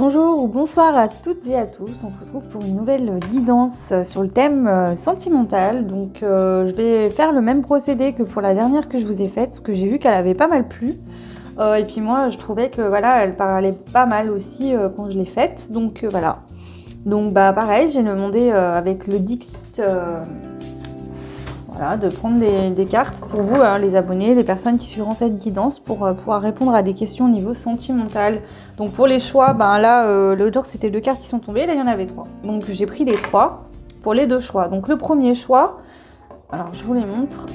Bonjour ou bonsoir à toutes et à tous, on se retrouve pour une nouvelle guidance sur le thème sentimental. Donc je vais faire le même procédé que pour la dernière que je vous ai faite, parce que j'ai vu qu'elle avait pas mal plu. Et puis moi je trouvais que voilà, elle parlait pas mal aussi quand je l'ai faite. Donc voilà. Donc pareil, j'ai demandé avec le Dixit voilà, de prendre des cartes pour vous, les abonnés, les personnes qui suivront cette guidance pour pouvoir répondre à des questions au niveau sentimental. Donc pour les choix, là, l'autre jour c'était 2 cartes qui sont tombées, là il y en avait 3. Donc j'ai pris les 3 pour les 2 choix. Donc le premier choix, alors je vous les montre.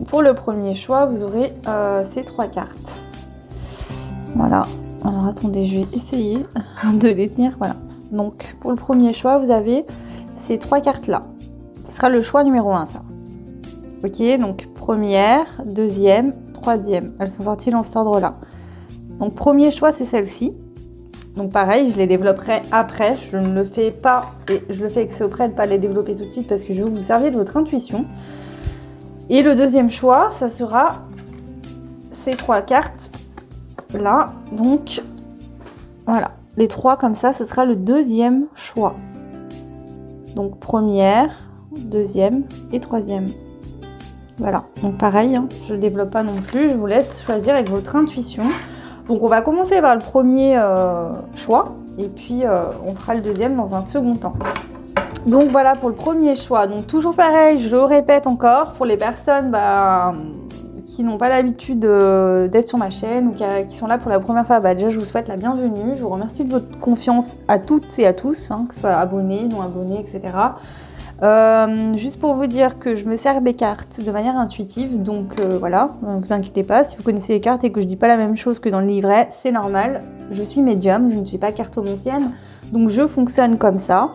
Pour le premier choix, vous aurez ces 3 cartes. Voilà. Alors attendez, je vais essayer de les tenir. Voilà. Donc pour le premier choix, vous avez ces 3 cartes-là. Ce sera le choix numéro 1, ça. Ok, donc première, deuxième, troisième. Elles sont sorties dans cet ordre-là. Donc premier choix, c'est celle-ci. Donc pareil, je les développerai après. Je ne le fais pas, et je le fais exprès de ne pas les développer tout de suite parce que je veux que vous servir de votre intuition. Et le deuxième choix, ça sera ces 3 cartes là. Donc voilà, les 3 comme ça, ce sera le deuxième choix. Donc première, deuxième et troisième. Voilà, donc pareil, je ne le développe pas non plus, je vous laisse choisir avec votre intuition. Donc on va commencer par le premier choix et puis on fera le deuxième dans un second temps. Donc voilà pour le premier choix. Donc toujours pareil, je le répète encore, pour les personnes qui n'ont pas l'habitude d'être sur ma chaîne ou qui sont là pour la première fois, déjà je vous souhaite la bienvenue. Je vous remercie de votre confiance à toutes et à tous, que ce soit abonnés, non abonnés, etc. Juste pour vous dire que je me sers des cartes de manière intuitive, donc voilà, ne vous inquiétez pas, si vous connaissez les cartes et que je dis pas la même chose que dans le livret, c'est normal, je suis médium, je ne suis pas cartomancienne, donc je fonctionne comme ça.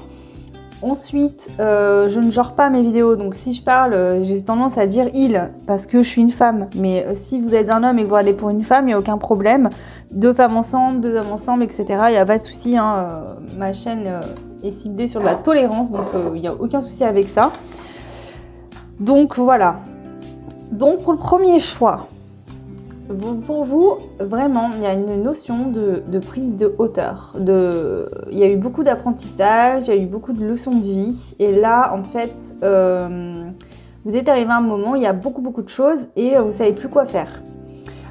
Ensuite, je ne genre pas mes vidéos, donc si je parle, j'ai tendance à dire il, parce que je suis une femme, mais si vous êtes un homme et que vous regardez pour une femme, il n'y a aucun problème, 2 femmes ensemble, 2 hommes ensemble, etc., il n'y a pas de souci, ma chaîne est ciblée sur la tolérance, donc il n'y a aucun souci avec ça. Donc voilà. Donc pour le premier choix, pour vous, vraiment, il y a une notion de prise de hauteur. Il y a eu beaucoup d'apprentissage, il y a eu beaucoup de leçons de vie. Et là, en fait, vous êtes arrivé à un moment où il y a beaucoup de choses et vous ne savez plus quoi faire.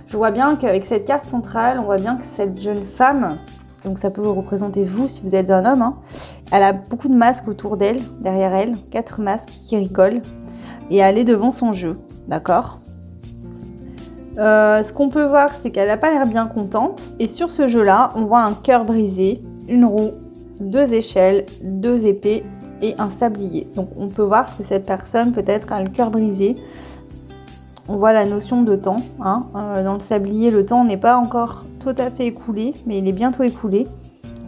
Je vois bien qu'avec cette carte centrale, on voit bien que cette jeune femme, donc ça peut vous représenter vous si vous êtes un homme, elle a beaucoup de masques autour d'elle, derrière elle, 4 masques qui rigolent. Et elle est devant son jeu, d'accord ? Ce qu'on peut voir, c'est qu'elle n'a pas l'air bien contente. Et sur ce jeu-là, on voit un cœur brisé, une roue, 2 échelles, 2 épées et un sablier. Donc on peut voir que cette personne peut-être a le cœur brisé. On voit la notion de temps. Dans le sablier, le temps n'est pas encore tout à fait écoulé, mais il est bientôt écoulé.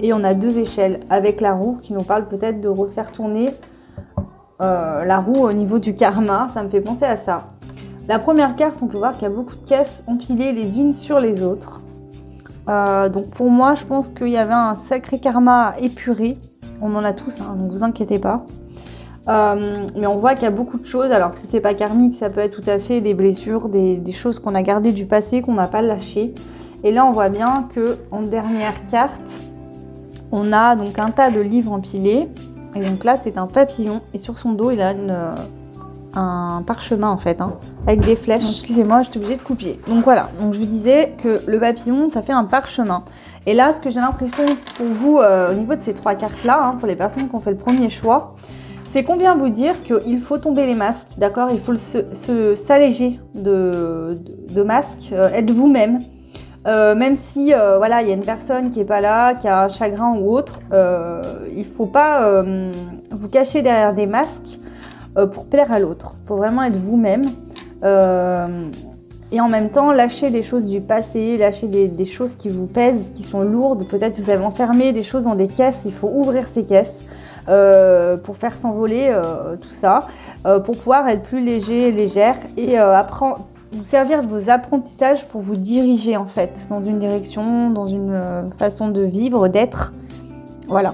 Et on a 2 échelles avec la roue qui nous parle peut-être de refaire tourner la roue au niveau du karma. Ça me fait penser à ça. La première carte, on peut voir qu'il y a beaucoup de caisses empilées les unes sur les autres. Donc pour moi, je pense qu'il y avait un sacré karma à épurer. On en a tous, donc vous inquiétez pas. Mais on voit qu'il y a beaucoup de choses. Alors si c'est pas karmique, ça peut être tout à fait des blessures, des choses qu'on a gardées du passé, qu'on n'a pas lâchées. Et là, on voit bien qu'en dernière carte, on a donc un tas de livres empilés. Et donc là, c'est un papillon. Et sur son dos, il a un parchemin en fait, avec des flèches. Excusez-moi, je suis obligée de couper. Donc voilà, donc je vous disais que le papillon, ça fait un parchemin. Et là, ce que j'ai l'impression pour vous, au niveau de ces 3 cartes-là, pour les personnes qui ont fait le premier choix, c'est qu'on vient vous dire qu'il faut tomber les masques, d'accord ? Il faut s'alléger de masques, être vous-même. Même si voilà, il y a une personne qui n'est pas là, qui a un chagrin ou autre, il ne faut pas vous cacher derrière des masques pour plaire à l'autre. Il faut vraiment être vous-même et en même temps lâcher des choses du passé, lâcher des choses qui vous pèsent, qui sont lourdes. Peut-être que vous avez enfermé des choses dans des caisses, il faut ouvrir ces caisses pour faire s'envoler tout ça, pour pouvoir être plus léger, légère et vous servir de vos apprentissages pour vous diriger en fait dans une direction, dans une façon de vivre, d'être. Voilà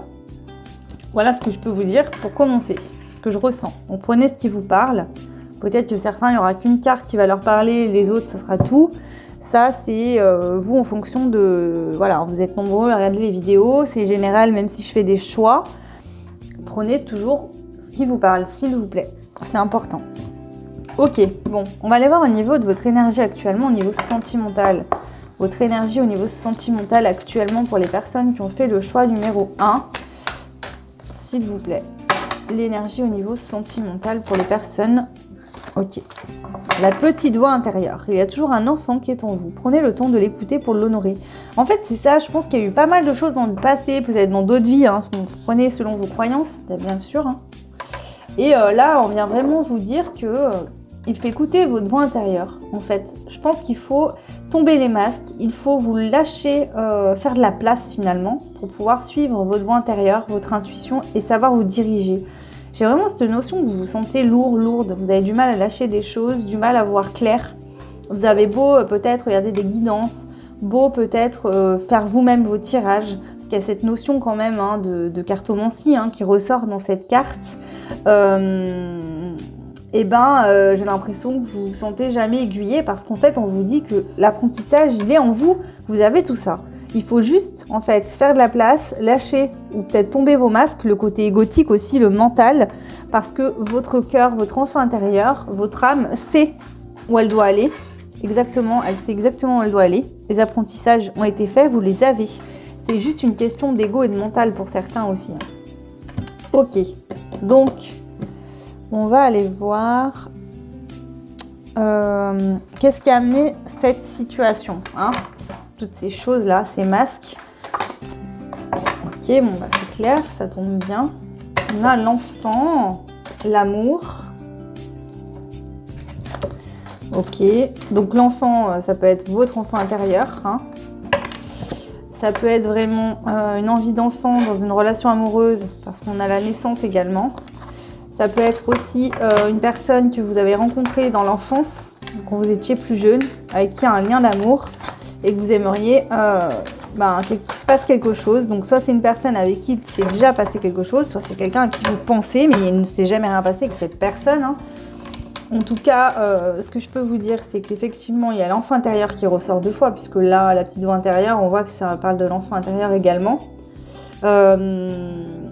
ce que je peux vous dire pour commencer. Que je ressens. Donc prenez ce qui vous parle. Peut-être que certains, il n'y aura qu'une carte qui va leur parler, les autres, ça sera tout. Ça, c'est vous en fonction de... Voilà, vous êtes nombreux à regarder les vidéos. C'est général, même si je fais des choix. Prenez toujours ce qui vous parle, s'il vous plaît. C'est important. Ok, bon, on va aller voir au niveau de votre énergie actuellement, au niveau sentimental. Votre énergie au niveau sentimental actuellement pour les personnes qui ont fait le choix numéro 1. S'il vous plaît. L'énergie au niveau sentimental pour les personnes. Ok. La petite voix intérieure. Il y a toujours un enfant qui est en vous. Prenez le temps de l'écouter pour l'honorer. En fait, c'est ça. Je pense qu'il y a eu pas mal de choses dans le passé, peut-être dans d'autres vies. Hein. Vous prenez selon vos croyances, bien sûr. Hein. Et là, on vient vraiment vous dire que il faut écouter votre voix intérieure. En fait, je pense qu'il faut tomber les masques. Il faut vous lâcher, faire de la place finalement pour pouvoir suivre votre voix intérieure, votre intuition et savoir vous diriger. J'ai vraiment cette notion que vous vous sentez lourde, vous avez du mal à lâcher des choses, du mal à voir clair. Vous avez beau peut-être regarder des guidances, beau peut-être faire vous-même vos tirages, parce qu'il y a cette notion quand même hein, de cartomancie hein, qui ressort dans cette carte. J'ai l'impression que vous vous sentez jamais aiguillé parce qu'en fait on vous dit que l'apprentissage il est en vous, vous avez tout ça. Il faut juste, en fait, faire de la place, lâcher ou peut-être tomber vos masques, le côté égotique aussi, le mental, parce que votre cœur, votre enfant intérieur, votre âme sait où elle doit aller. Exactement, elle sait exactement où elle doit aller. Les apprentissages ont été faits, vous les avez. C'est juste une question d'ego et de mental pour certains aussi. Ok, donc, on va aller voir qu'est-ce qui a amené cette situation, hein, toutes ces choses-là, ces masques. Ok, bon, bah, c'est clair, ça tombe bien. On a l'enfant, l'amour. Ok, donc l'enfant, ça peut être votre enfant intérieur. Hein. Ça peut être vraiment une envie d'enfant dans une relation amoureuse, parce qu'on a la naissance également. Ça peut être aussi une personne que vous avez rencontrée dans l'enfance, quand vous étiez plus jeune, avec qui il y a un lien d'amour. Et que vous aimeriez qu'il se passe quelque chose. Donc soit c'est une personne avec qui il s'est déjà passé quelque chose, soit c'est quelqu'un à qui vous pensez, mais il ne s'est jamais rien passé avec cette personne. Hein. En tout cas, ce que je peux vous dire, c'est qu'effectivement, il y a l'enfant intérieur qui ressort 2 fois, puisque là, la petite voix intérieure, on voit que ça parle de l'enfant intérieur également. On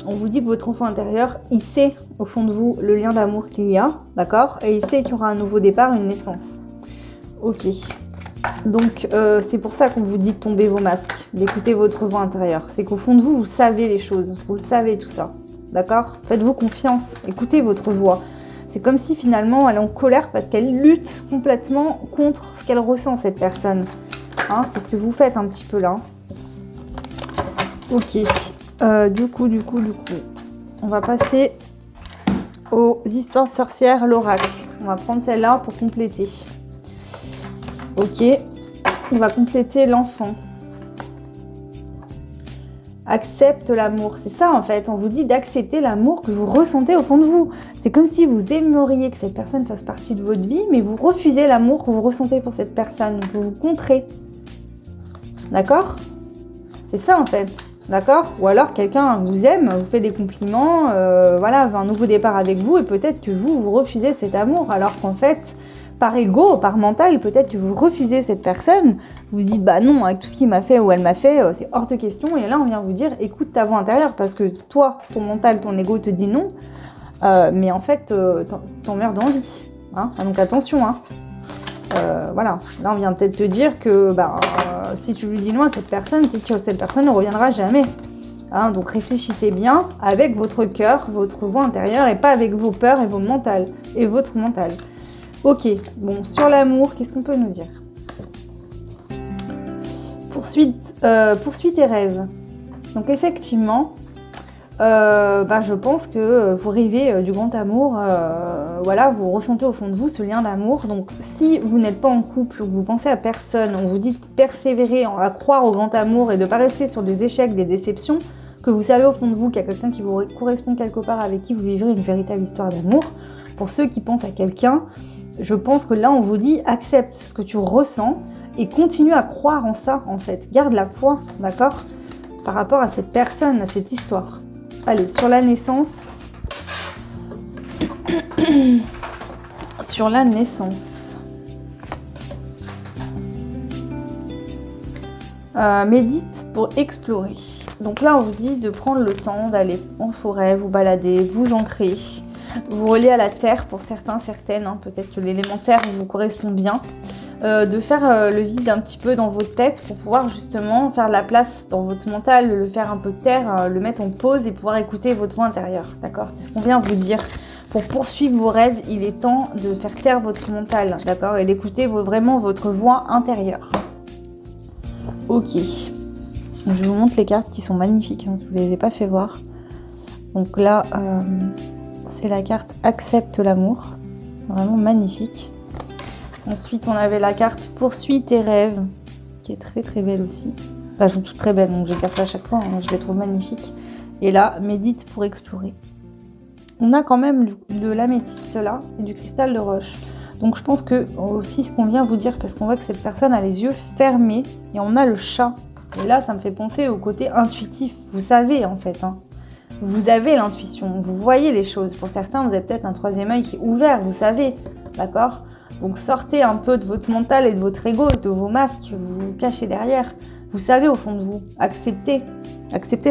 vous dit que votre enfant intérieur, il sait au fond de vous le lien d'amour qu'il y a, d'accord ? Et il sait qu'il y aura un nouveau départ, une naissance. Ok. Donc c'est pour ça qu'on vous dit de tomber vos masques, d'écouter votre voix intérieure. C'est qu'au fond de vous, vous savez les choses, vous le savez tout ça, d'accord ? Faites-vous confiance, écoutez votre voix. C'est comme si finalement elle est en colère parce qu'elle lutte complètement contre ce qu'elle ressent cette personne. Hein, c'est ce que vous faites un petit peu là. Ok, du coup, on va passer aux histoires de sorcières, l'oracle. On va prendre celle-là pour compléter. Ok, on va compléter l'enfant. Accepte l'amour. C'est ça en fait, on vous dit d'accepter l'amour que vous ressentez au fond de vous. C'est comme si vous aimeriez que cette personne fasse partie de votre vie, mais vous refusez l'amour que vous ressentez pour cette personne. Donc vous vous contrez. D'accord ? C'est ça en fait. D'accord ? Ou alors quelqu'un vous aime, vous fait des compliments, voilà, veut un nouveau départ avec vous et peut-être que vous refusez cet amour alors qu'en fait... Par ego, par mental, peut-être que vous refusez cette personne, vous vous dites bah non, avec tout ce qu'il m'a fait ou elle m'a fait, c'est hors de question. Et là, on vient vous dire, écoute ta voix intérieure parce que toi, ton mental, ton ego te dit non, mais en fait, t'en meurs d'envie. Hein, donc attention. Hein. Voilà, là, on vient peut-être te dire que si tu lui dis non à cette personne, peut-être que cette personne ne reviendra jamais. Hein, donc réfléchissez bien avec votre cœur, votre voix intérieure et pas avec vos peurs et vos mentales et votre mental. Ok, bon, sur l'amour, qu'est-ce qu'on peut nous dire ? Poursuite et rêve. Donc effectivement, je pense que vous rêvez du grand amour, voilà, vous ressentez au fond de vous ce lien d'amour. Donc si vous n'êtes pas en couple ou que vous pensez à personne, on vous dit de persévérer à croire au grand amour et de ne pas rester sur des échecs, des déceptions, que vous savez au fond de vous qu'il y a quelqu'un qui vous correspond quelque part avec qui vous vivrez une véritable histoire d'amour. Pour ceux qui pensent à quelqu'un, je pense que là, on vous dit, accepte ce que tu ressens et continue à croire en ça, en fait. Garde la foi, d'accord ? Par rapport à cette personne, à cette histoire. Allez, sur la naissance. Sur la naissance. Médite pour explorer. Donc là, on vous dit de prendre le temps d'aller en forêt, vous balader, vous ancrer, vous relier à la terre pour certains, certaines. Hein, peut-être que l'élémentaire vous correspond bien. De faire le vide un petit peu dans votre tête pour pouvoir justement faire de la place dans votre mental, le faire un peu taire, le mettre en pause et pouvoir écouter votre voix intérieure. D'accord? C'est ce qu'on vient vous dire. Pour poursuivre vos rêves, il est temps de faire taire votre mental, d'accord? Et d'écouter vraiment votre voix intérieure. Ok, je vous montre les cartes qui sont magnifiques, hein. Je ne vous les ai pas fait voir. Donc là, c'est la carte Accepte l'amour, vraiment magnifique. Ensuite, on avait la carte Poursuis tes rêves, qui est très très belle aussi. Enfin, elles sont toutes très belles, donc je garde ça à chaque fois, hein. Je les trouve magnifiques. Et là, Médite pour explorer. On a quand même de l'améthyste là et du cristal de roche. Donc je pense que aussi ce qu'on vient vous dire, parce qu'on voit que cette personne a les yeux fermés et on a le chat. Et là, ça me fait penser au côté intuitif. Vous savez en fait, hein. Vous avez l'intuition, vous voyez les choses. Pour certains, vous avez peut-être un troisième œil qui est ouvert, vous savez, d'accord? Donc sortez un peu de votre mental et de votre ego, de vos masques, vous vous cachez derrière. Vous savez au fond de vous, acceptez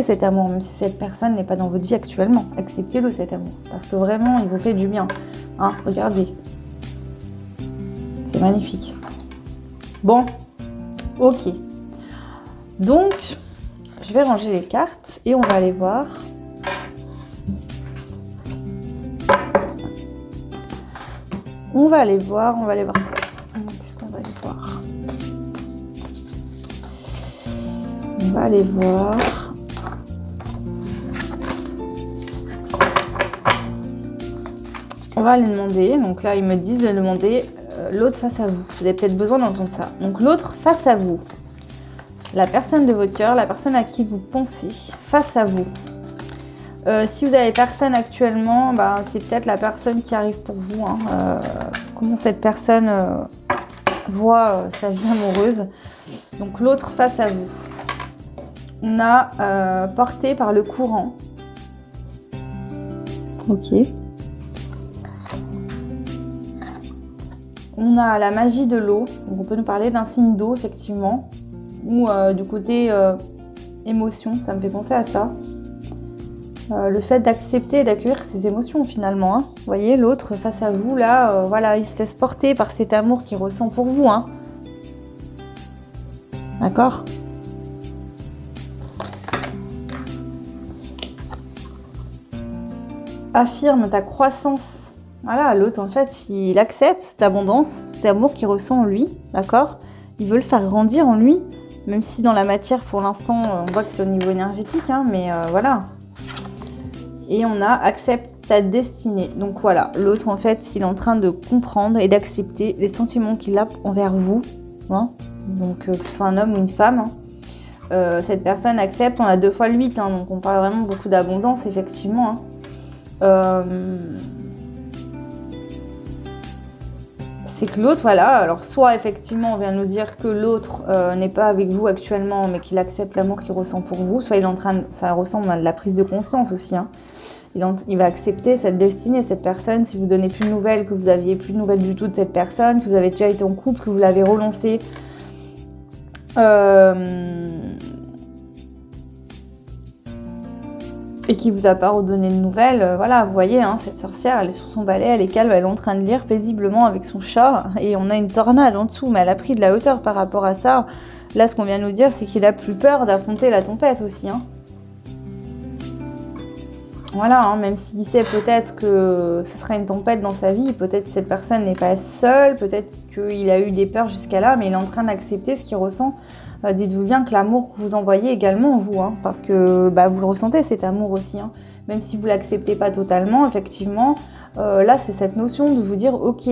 cet amour, même si cette personne n'est pas dans votre vie actuellement. Acceptez-le cet amour, parce que vraiment, il vous fait du bien. Hein, regardez. C'est magnifique. Bon, ok. Donc, je vais ranger les cartes et on va aller voir. On va aller voir. Qu'est-ce qu'on va aller voir? On va aller voir. On va aller demander. Donc là, ils me disent de demander l'autre face à vous. Vous avez peut-être besoin d'entendre ça. Donc l'autre face à vous. La personne de votre cœur, la personne à qui vous pensez, face à vous. Si vous avez personne actuellement, c'est peut-être la personne qui arrive pour vous. Hein. Comment cette personne voit sa vie amoureuse. Donc l'autre face à vous. On a porté par le courant. Ok. On a la magie de l'eau. Donc on peut nous parler d'un signe d'eau, effectivement. Ou du côté émotion, ça me fait penser à ça. Le fait d'accepter et d'accueillir ses émotions finalement. Hein. Vous voyez, l'autre face à vous, là, voilà, il se laisse porter par cet amour qu'il ressent pour vous. Hein. D'accord ? Affirme ta croissance. Voilà, l'autre en fait, il accepte cette abondance, cet amour qu'il ressent en lui. D'accord ? Il veut le faire grandir en lui. Même si dans la matière, pour l'instant, on voit que c'est au niveau énergétique, hein, mais voilà. Et on a accepte ta destinée. Donc voilà, l'autre en fait, il est en train de comprendre et d'accepter les sentiments qu'il a envers vous. Hein. Donc que ce soit un homme ou une femme. Hein. Cette personne accepte, on a 2 fois le 8, hein, donc on parle vraiment beaucoup d'abondance, effectivement. Hein. C'est que l'autre, voilà, alors soit effectivement on vient nous dire que l'autre n'est pas avec vous actuellement, mais qu'il accepte l'amour qu'il ressent pour vous, soit il est en train de, ça ressemble à de la prise de conscience aussi, hein. Il va accepter cette destinée, cette personne, si vous donnez plus de nouvelles, que vous aviez plus de nouvelles du tout de cette personne, que vous avez déjà été en couple, que vous l'avez relancé, et qui vous a pas redonné de nouvelles, voilà, vous voyez, hein, cette sorcière, elle est sur son balai, elle est calme, elle est en train de lire paisiblement avec son chat, et on a une tornade en dessous, mais elle a pris de la hauteur par rapport à ça. Là, ce qu'on vient de nous dire, c'est qu'il a plus peur d'affronter la tempête aussi, hein. Voilà, hein, même s'il sait peut-être que ce sera une tempête dans sa vie, peut-être que cette personne n'est pas seule, peut-être qu'il a eu des peurs jusqu'à là, mais il est en train d'accepter ce qu'il ressent. Dites-vous bien que l'amour que vous envoyez également vous, hein, parce que vous le ressentez cet amour aussi, hein, même si vous ne l'acceptez pas totalement, effectivement, là c'est cette notion de vous dire ok,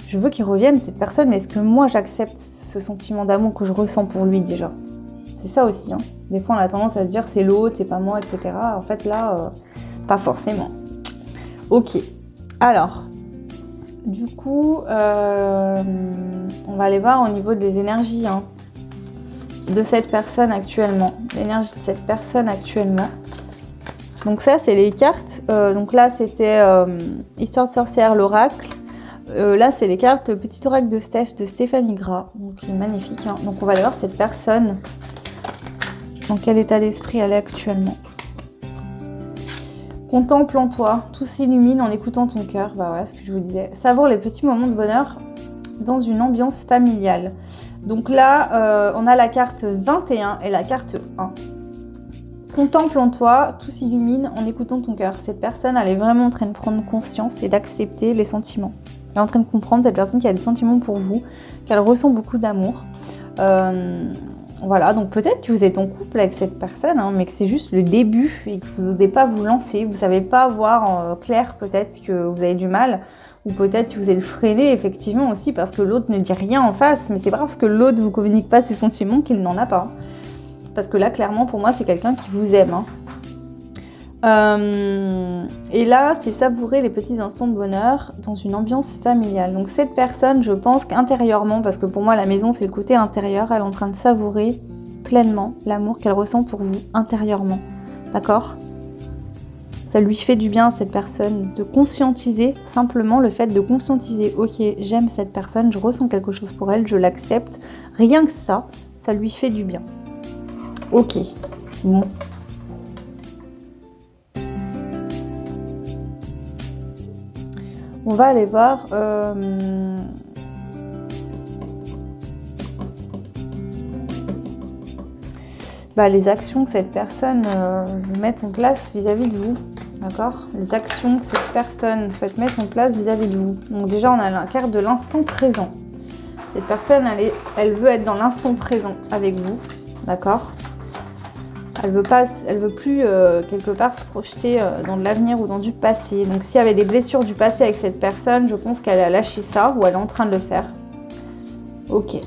je veux qu'il revienne cette personne, mais est-ce que moi j'accepte ce sentiment d'amour que je ressens pour lui déjà? C'est ça aussi, hein. Des fois on a tendance à se dire c'est l'autre, c'est pas moi, etc. En fait là, pas forcément. Ok, alors, du coup, on va aller voir au niveau des énergies, hein, de cette personne actuellement, l'énergie de cette personne actuellement. Donc ça, c'est les cartes. Donc là, c'était Histoire de sorcière, l'oracle. Là, c'est les cartes Petit oracle de Steph, de Stéphanie Gras. Donc magnifique. Hein. Donc on va aller voir cette personne Dans quel état d'esprit elle est actuellement? Contemple en toi, tout s'illumine en écoutant ton cœur. Bah voilà ce que je vous disais. Savoure les petits moments de bonheur dans une ambiance familiale. Donc là, on a la carte 21 et la carte 1. Contemple en toi, tout s'illumine en écoutant ton cœur. Cette personne, elle est vraiment en train de prendre conscience et d'accepter les sentiments. Elle est en train de comprendre, cette personne qui a des sentiments pour vous, qu'elle ressent beaucoup d'amour. Voilà, donc peut-être que vous êtes en couple avec cette personne, hein, mais que c'est juste le début et que vous n'osez pas vous lancer. Vous ne savez pas voir clair, peut-être que vous avez du mal, ou peut-être que vous êtes freiné effectivement aussi parce que l'autre ne dit rien en face, mais c'est pas parce que l'autre ne vous communique pas ses sentiments qu'il n'en a pas. Parce que là, clairement, pour moi, c'est quelqu'un qui vous aime. Et là, c'est savourer les petits instants de bonheur dans une ambiance familiale. Donc cette personne, je pense qu'intérieurement, parce que pour moi la maison c'est le côté intérieur, elle est en train de savourer pleinement l'amour qu'elle ressent pour vous intérieurement. D'accord ? Ça lui fait du bien à cette personne de conscientiser, simplement le fait de conscientiser. Ok, j'aime cette personne, je ressens quelque chose pour elle, je l'accepte. Rien que ça lui fait du bien. Ok, bon. On va aller voir les actions que cette personne veut mettre en place vis-à-vis de vous. D'accord ? Les actions que cette personne souhaite mettre en place vis-à-vis de vous. Donc déjà, on a la carte de l'instant présent. Cette personne, elle veut être dans l'instant présent avec vous. D'accord ? Elle veut plus quelque part se projeter dans de l'avenir ou dans du passé. Donc s'il y avait des blessures du passé avec cette personne, je pense qu'elle a lâché ça ou elle est en train de le faire. Ok.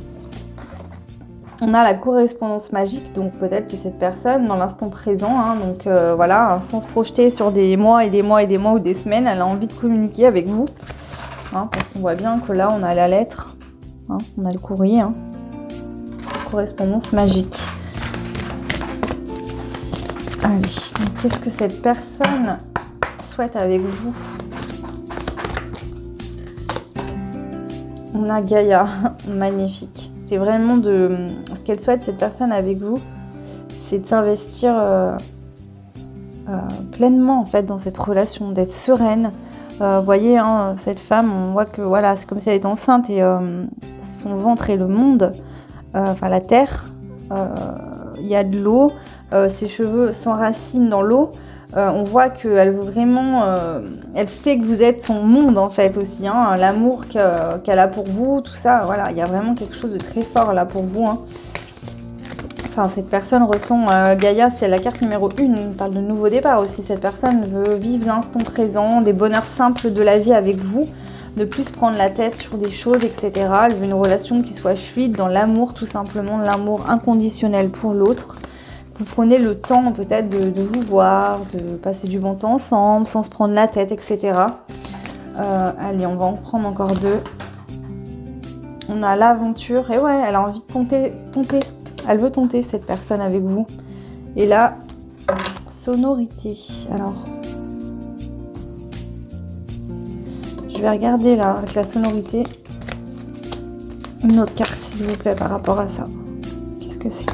On a la correspondance magique, donc peut-être que cette personne, dans l'instant présent, donc voilà, sans se projeter sur des mois et des mois et des mois ou des semaines, elle a envie de communiquer avec vous. Parce qu'on voit bien que là, on a la lettre, on a le courrier. Correspondance magique. Allez, donc qu'est-ce que cette personne souhaite avec vous? On a Gaïa, magnifique. C'est vraiment ce qu'elle souhaite, cette personne avec vous, c'est de s'investir pleinement en fait dans cette relation, d'être sereine. Vous voyez, cette femme, on voit que voilà, c'est comme si elle est enceinte et son ventre est le monde, la terre. Il y a de l'eau. Ses cheveux s'enracinent dans l'eau. On voit qu'elle veut vraiment... elle sait que vous êtes son monde en fait aussi. L'amour qu'elle a pour vous, tout ça. Voilà, il y a vraiment quelque chose de très fort là pour vous. Enfin, cette personne ressent... Gaïa, c'est la carte numéro 1. On parle de nouveau départ aussi. Cette personne veut vivre l'instant présent, des bonheurs simples de la vie avec vous. Ne plus se prendre la tête sur des choses, etc. Elle veut une relation qui soit fluide dans l'amour, tout simplement. L'amour inconditionnel pour l'autre. Vous prenez le temps peut-être de vous voir, de passer du bon temps ensemble, sans se prendre la tête, etc. Allez, on va en prendre encore 2. On a l'aventure. Et ouais, elle a envie de tenter. Elle veut tenter cette personne avec vous. Et là, sonorité. Alors, je vais regarder là, avec la sonorité, une autre carte, s'il vous plaît, par rapport à ça. Qu'est-ce que c'est ?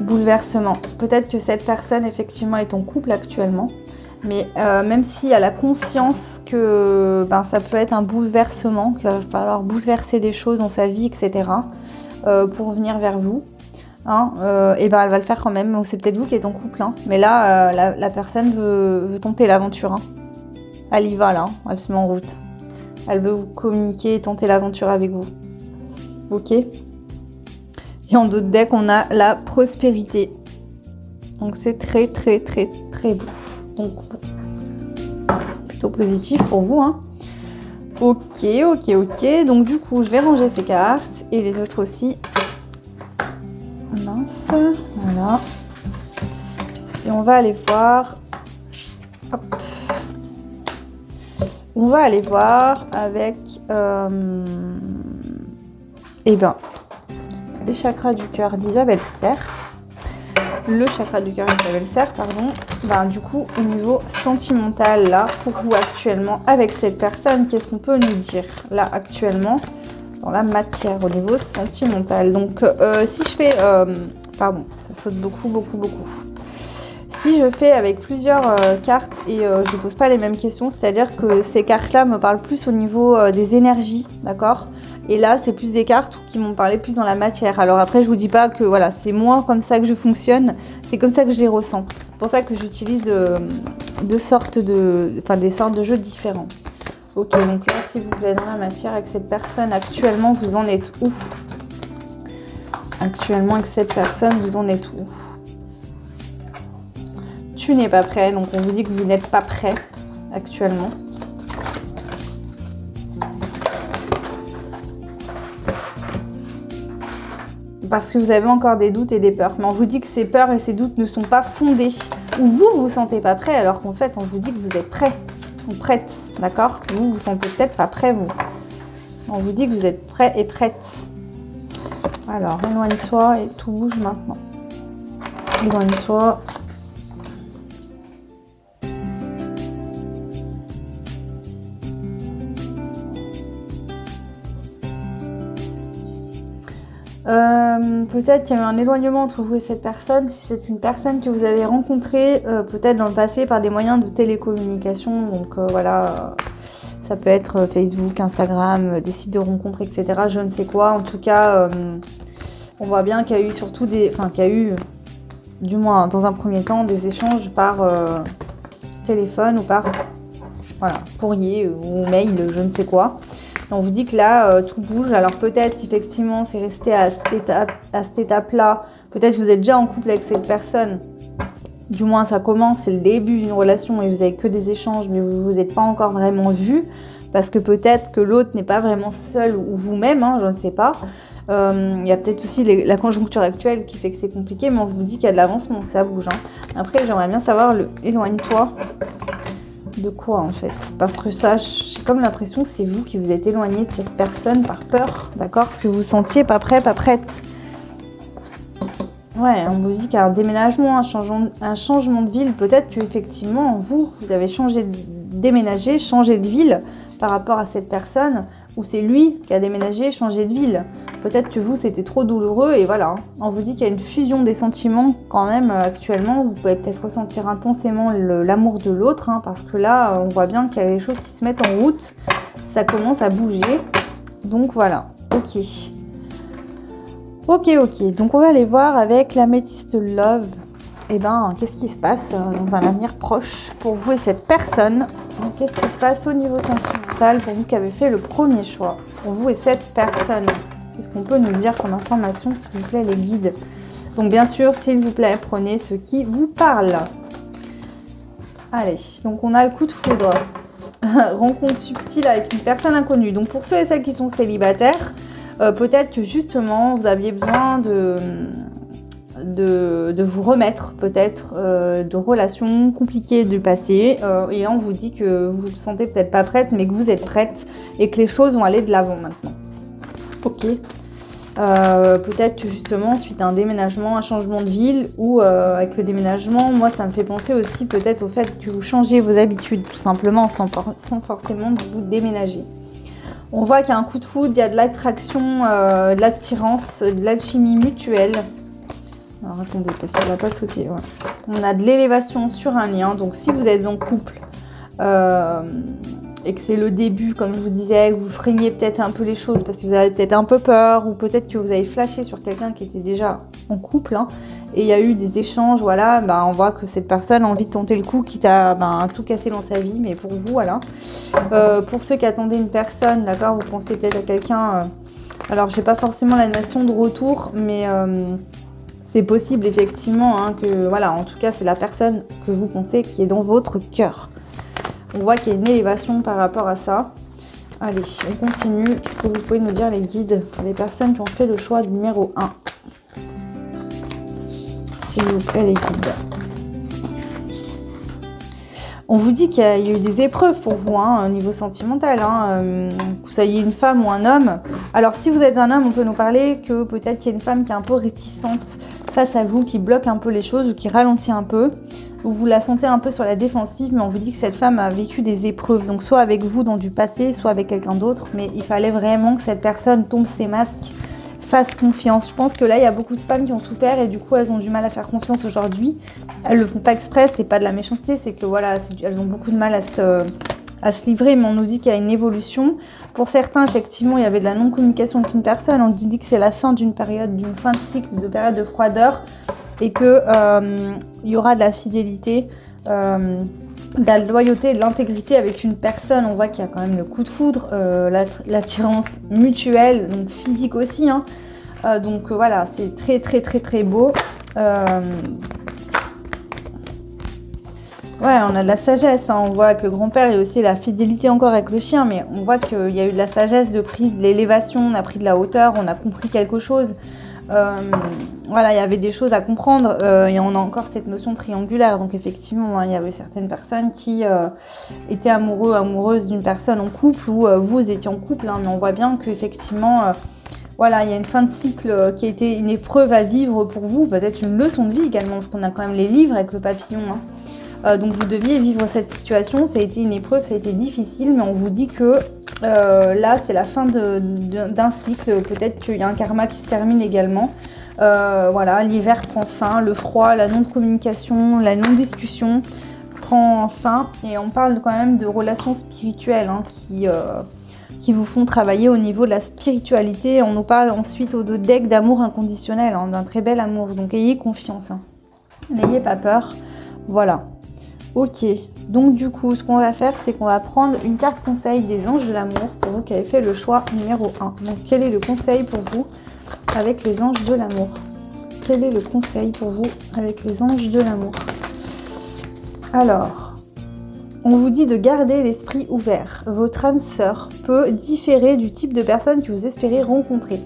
Bouleversement. Peut-être que cette personne effectivement est en couple actuellement, mais même si elle a conscience que ça peut être un bouleversement, qu'il va falloir bouleverser des choses dans sa vie, etc. Pour venir vers vous, et elle va le faire quand même. Donc c'est peut-être vous qui êtes en couple, mais là la personne veut tenter l'aventure. Elle y va là, elle se met en route. Elle veut vous communiquer et tenter l'aventure avec vous. Ok ? Et en d'autres decks, on a la prospérité. Donc c'est très très très très beau. Donc plutôt positif pour vous. Ok. Donc du coup, je vais ranger ces cartes et les autres aussi. Mince. Voilà. Et on va aller voir. Hop. On va aller voir avec les chakras du cœur d'Isabelle Serre. Le chakra du cœur d'Isabelle Serre, pardon. Du coup, au niveau sentimental, là, pour vous actuellement, avec cette personne, qu'est-ce qu'on peut nous dire, là, actuellement, dans la matière, au niveau sentimental. Donc, si je fais, Pardon, ça saute beaucoup, beaucoup, beaucoup. Si je fais avec plusieurs cartes et je ne pose pas les mêmes questions, c'est-à-dire que ces cartes-là me parlent plus au niveau des énergies, d'accord? Et là, c'est plus des cartes qui m'ont parlé plus dans la matière. Alors après, je vous dis pas que voilà, c'est moi comme ça que je fonctionne, c'est comme ça que je les ressens. C'est pour ça que j'utilise des sortes de jeux différents. Ok, donc là, s'il vous plaît, dans la matière avec cette personne, actuellement, vous en êtes où? Actuellement, avec cette personne, vous en êtes où? Tu n'es pas prêt, donc on vous dit que vous n'êtes pas prêt actuellement. Parce que vous avez encore des doutes et des peurs. Mais on vous dit que ces peurs et ces doutes ne sont pas fondés. Ou vous vous sentez pas prêt, alors qu'en fait, on vous dit que vous êtes prêt ou prête, d'accord? Vous vous sentez peut-être pas prêt, vous. On vous dit que vous êtes prêt et prête. Alors, éloigne-toi et tout bouge maintenant. Éloigne-toi. Peut-être qu'il y a eu un éloignement entre vous et cette personne. Si c'est une personne que vous avez rencontrée, peut-être dans le passé par des moyens de télécommunication. Donc voilà, ça peut être Facebook, Instagram, des sites de rencontres, etc. Je ne sais quoi. En tout cas, on voit bien qu'il y a eu surtout du moins dans un premier temps, des échanges par téléphone ou par courrier ou mail, je ne sais quoi. On vous dit que là, tout bouge. Alors peut-être, effectivement, c'est resté à cette étape-là. Peut-être que vous êtes déjà en couple avec cette personne. Du moins, ça commence, c'est le début d'une relation et vous n'avez que des échanges, mais vous ne vous êtes pas encore vraiment vus. Parce que peut-être que l'autre n'est pas vraiment seul ou vous-même, je ne sais pas. Il y a peut-être aussi la conjoncture actuelle qui fait que c'est compliqué, mais on vous dit qu'il y a de l'avancement, que ça bouge. Après, j'aimerais bien savoir éloigne-toi. De quoi en fait? Parce que ça, j'ai comme l'impression que c'est vous qui vous êtes éloigné de cette personne par peur, d'accord? Parce que vous vous sentiez pas prêt, pas prête. Ouais, on vous dit qu'il y a un déménagement, un changement de ville. Peut-être que effectivement vous avez déménagé, changé de ville par rapport à cette personne, ou c'est lui qui a déménagé, changé de ville. Peut-être que vous, c'était trop douloureux et voilà. On vous dit qu'il y a une fusion des sentiments quand même actuellement. Vous pouvez peut-être ressentir intensément l'amour de l'autre parce que là, on voit bien qu'il y a des choses qui se mettent en route. Ça commence à bouger. Donc voilà, ok. Ok. Donc on va aller voir avec l'améthyste Love. Qu'est-ce qui se passe dans un avenir proche pour vous et cette personne? Qu'est-ce qui se passe au niveau sentimental pour vous qui avez fait le premier choix? Pour vous et cette personne? Qu'est-ce qu'on peut nous dire comme information, s'il vous plaît, les guides? Donc, bien sûr, s'il vous plaît, prenez ce qui vous parle. Allez, donc on a le coup de foudre. Rencontre subtile avec une personne inconnue. Donc, pour ceux et celles qui sont célibataires, peut-être que justement, vous aviez besoin de vous remettre, peut-être, de relations compliquées du passé. Et on vous dit que vous ne vous sentez peut-être pas prête, mais que vous êtes prête et que les choses vont aller de l'avant maintenant. Ok. Peut-être que justement, suite à un déménagement, un changement de ville, ou avec le déménagement, moi, ça me fait penser aussi peut-être au fait que vous changez vos habitudes, tout simplement, sans forcément vous déménager. On voit qu'il y a un coup de foudre, il y a de l'attraction, de l'attirance, de l'alchimie mutuelle. Alors, attendez, parce qu'elle va pas sauter. Ouais. On a de l'élévation sur un lien, donc si vous êtes en couple, et que c'est le début, comme je vous disais, que vous freinez peut-être un peu les choses parce que vous avez peut-être un peu peur, ou peut-être que vous avez flashé sur quelqu'un qui était déjà en couple, et il y a eu des échanges, voilà, on voit que cette personne a envie de tenter le coup, quitte à tout casser dans sa vie, mais pour vous, voilà. Pour ceux qui attendaient une personne, d'accord, vous pensez peut-être à quelqu'un, alors j'ai pas forcément la notion de retour, mais c'est possible effectivement que, voilà, en tout cas c'est la personne que vous pensez qui est dans votre cœur. On voit qu'il y a une élévation par rapport à ça. Allez, on continue. Qu'est-ce que vous pouvez nous dire, les guides, les personnes qui ont fait le choix du numéro 1? S'il vous plaît, les guides. On vous dit qu'il y a eu des épreuves pour vous, au niveau sentimental, que vous soyez une femme ou un homme. Alors, si vous êtes un homme, on peut nous parler que peut-être qu'il y a une femme qui est un peu réticente face à vous, qui bloque un peu les choses ou qui ralentit un peu. Vous la sentez un peu sur la défensive, mais on vous dit que cette femme a vécu des épreuves, donc soit avec vous dans du passé, soit avec quelqu'un d'autre, mais il fallait vraiment que cette personne tombe ses masques fasse confiance. Je pense que là, il y a beaucoup de femmes qui ont souffert et du coup, elles ont du mal à faire confiance aujourd'hui. Elles le font pas exprès, c'est pas de la méchanceté, c'est que voilà, elles ont beaucoup de mal à se livrer, mais on nous dit qu'il y a une évolution. Pour certains, effectivement, il y avait de la non-communication avec une personne. On dit que c'est la fin d'une période, d'une fin de cycle, de période de froideur et que il y aura de la fidélité, de la loyauté et de l'intégrité avec une personne. On voit qu'il y a quand même le coup de foudre, l'attirance mutuelle, donc physique aussi. Hein. Donc voilà, c'est très très très très beau. Ouais, on a de la sagesse, hein. On voit que le grand-père et aussi la fidélité encore avec le chien, mais on voit qu'il y a eu de la sagesse, de prise, de l'élévation, on a pris de la hauteur, on a compris quelque chose. Voilà, il y avait des choses à comprendre et on a encore cette notion triangulaire. Donc effectivement, hein, il y avait certaines personnes qui étaient amoureuses d'une personne en couple ou vous étiez en couple, hein, mais on voit bien qu'effectivement, voilà, il y a une fin de cycle qui a été une épreuve à vivre pour vous, peut-être une leçon de vie également, parce qu'on a quand même les livres avec le papillon. Hein. Donc vous deviez vivre cette situation, ça a été une épreuve, ça a été difficile, mais on vous dit que là c'est la fin d'un cycle, peut-être qu'il y a un karma qui se termine également. Voilà, l'hiver prend fin, le froid, la non-communication, la non-discussion prend fin, et on parle quand même de relations spirituelles hein, qui vous font travailler au niveau de la spiritualité. On nous parle ensuite au deck d'amour inconditionnel, hein, d'un très bel amour, donc ayez confiance, hein. N'ayez pas peur, voilà. Ok, donc du coup, ce qu'on va faire, c'est qu'on va prendre une carte conseil des anges de l'amour pour vous qui avez fait le choix numéro 1. Donc, quel est le conseil pour vous avec les anges de l'amour? Quel est le conseil pour vous avec les anges de l'amour? Alors, on vous dit de garder l'esprit ouvert. Votre âme sœur peut différer du type de personne que vous espérez rencontrer.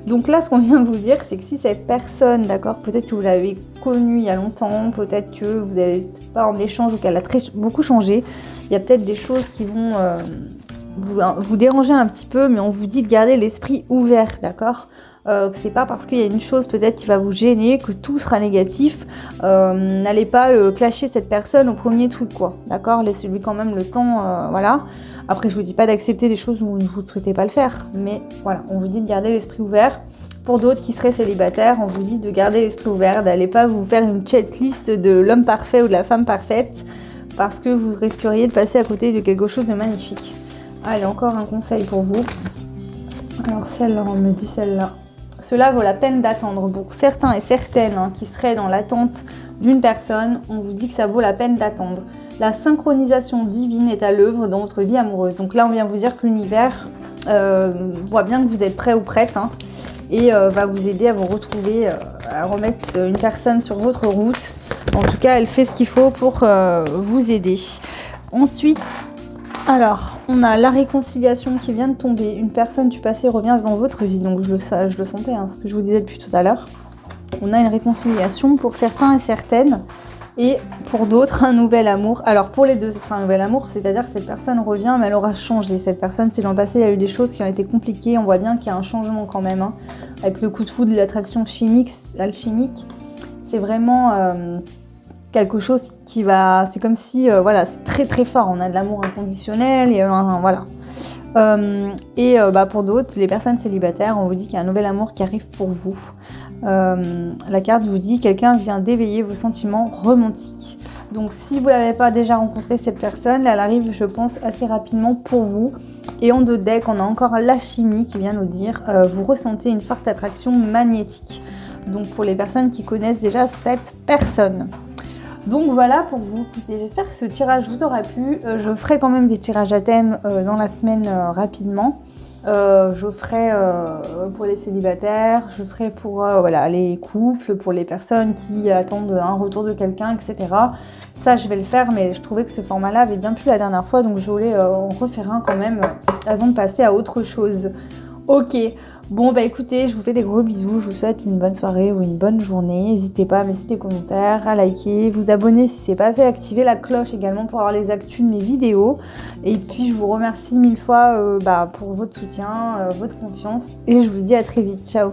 Donc là, ce qu'on vient de vous dire, c'est que si cette personne, d'accord, peut-être que vous l'avez connue il y a longtemps, peut-être que vous n'êtes pas en échange ou qu'elle a beaucoup changé, il y a peut-être des choses qui vont vous déranger un petit peu, mais on vous dit de garder l'esprit ouvert, d'accord. C'est pas parce qu'il y a une chose peut-être qui va vous gêner que tout sera négatif. N'allez pas clasher cette personne au premier truc, quoi, d'accord. Laissez-lui quand même le temps, voilà. Après, je vous dis pas d'accepter des choses où vous ne souhaitez pas le faire, mais voilà, on vous dit de garder l'esprit ouvert. Pour d'autres qui seraient célibataires, on vous dit de garder l'esprit ouvert, d'aller pas vous faire une checklist de l'homme parfait ou de la femme parfaite, parce que vous risqueriez de passer à côté de quelque chose de magnifique. Allez, encore un conseil pour vous. Alors celle-là, on me dit celle-là. Cela vaut la peine d'attendre. Pour certains et certaines hein, qui seraient dans l'attente d'une personne, on vous dit que ça vaut la peine d'attendre. La synchronisation divine est à l'œuvre dans votre vie amoureuse. Donc là, on vient vous dire que l'univers voit bien que vous êtes prêt ou prête hein, et va vous aider à vous retrouver, à remettre une personne sur votre route. En tout cas, elle fait ce qu'il faut pour vous aider. Ensuite, alors, on a la réconciliation qui vient de tomber. Une personne du passé revient dans votre vie. Donc je le sentais, hein, ce que je vous disais depuis tout à l'heure. On a une réconciliation pour certains et certaines. Et pour d'autres, un nouvel amour. Alors pour les deux, ce sera un nouvel amour, c'est-à-dire que cette personne revient, mais elle aura changé. Cette personne, si dans le passé, il y a eu des choses qui ont été compliquées, on voit bien qu'il y a un changement quand même. Hein. Avec le coup de foudre de l'attraction alchimique, c'est vraiment quelque chose qui va... C'est comme si, voilà, c'est très très fort. On a de l'amour inconditionnel, et voilà. Pour d'autres, les personnes célibataires, on vous dit qu'il y a un nouvel amour qui arrive pour vous. La carte vous dit quelqu'un vient d'éveiller vos sentiments romantiques. Donc si vous n'avez pas déjà rencontré cette personne, elle arrive je pense assez rapidement pour vous. Et en deux decks, on a encore la chimie qui vient nous dire vous ressentez une forte attraction magnétique. Donc pour les personnes qui connaissent déjà cette personne. Donc voilà pour vous. Écoutez, j'espère que ce tirage vous aura plu. Je ferai quand même des tirages à thème dans la semaine rapidement. Je ferai pour les célibataires, je ferai pour les couples, pour les personnes qui attendent un retour de quelqu'un, etc. Ça, je vais le faire, mais je trouvais que ce format-là avait bien plu la dernière fois, donc je voulais en refaire un quand même avant de passer à autre chose. Ok. Bon bah écoutez, je vous fais des gros bisous, je vous souhaite une bonne soirée ou une bonne journée. N'hésitez pas à me laisser des commentaires, à liker, vous abonner si c'est pas fait, activer la cloche également pour avoir les actus de mes vidéos. Et puis je vous remercie mille fois pour votre soutien, votre confiance et je vous dis à très vite, ciao.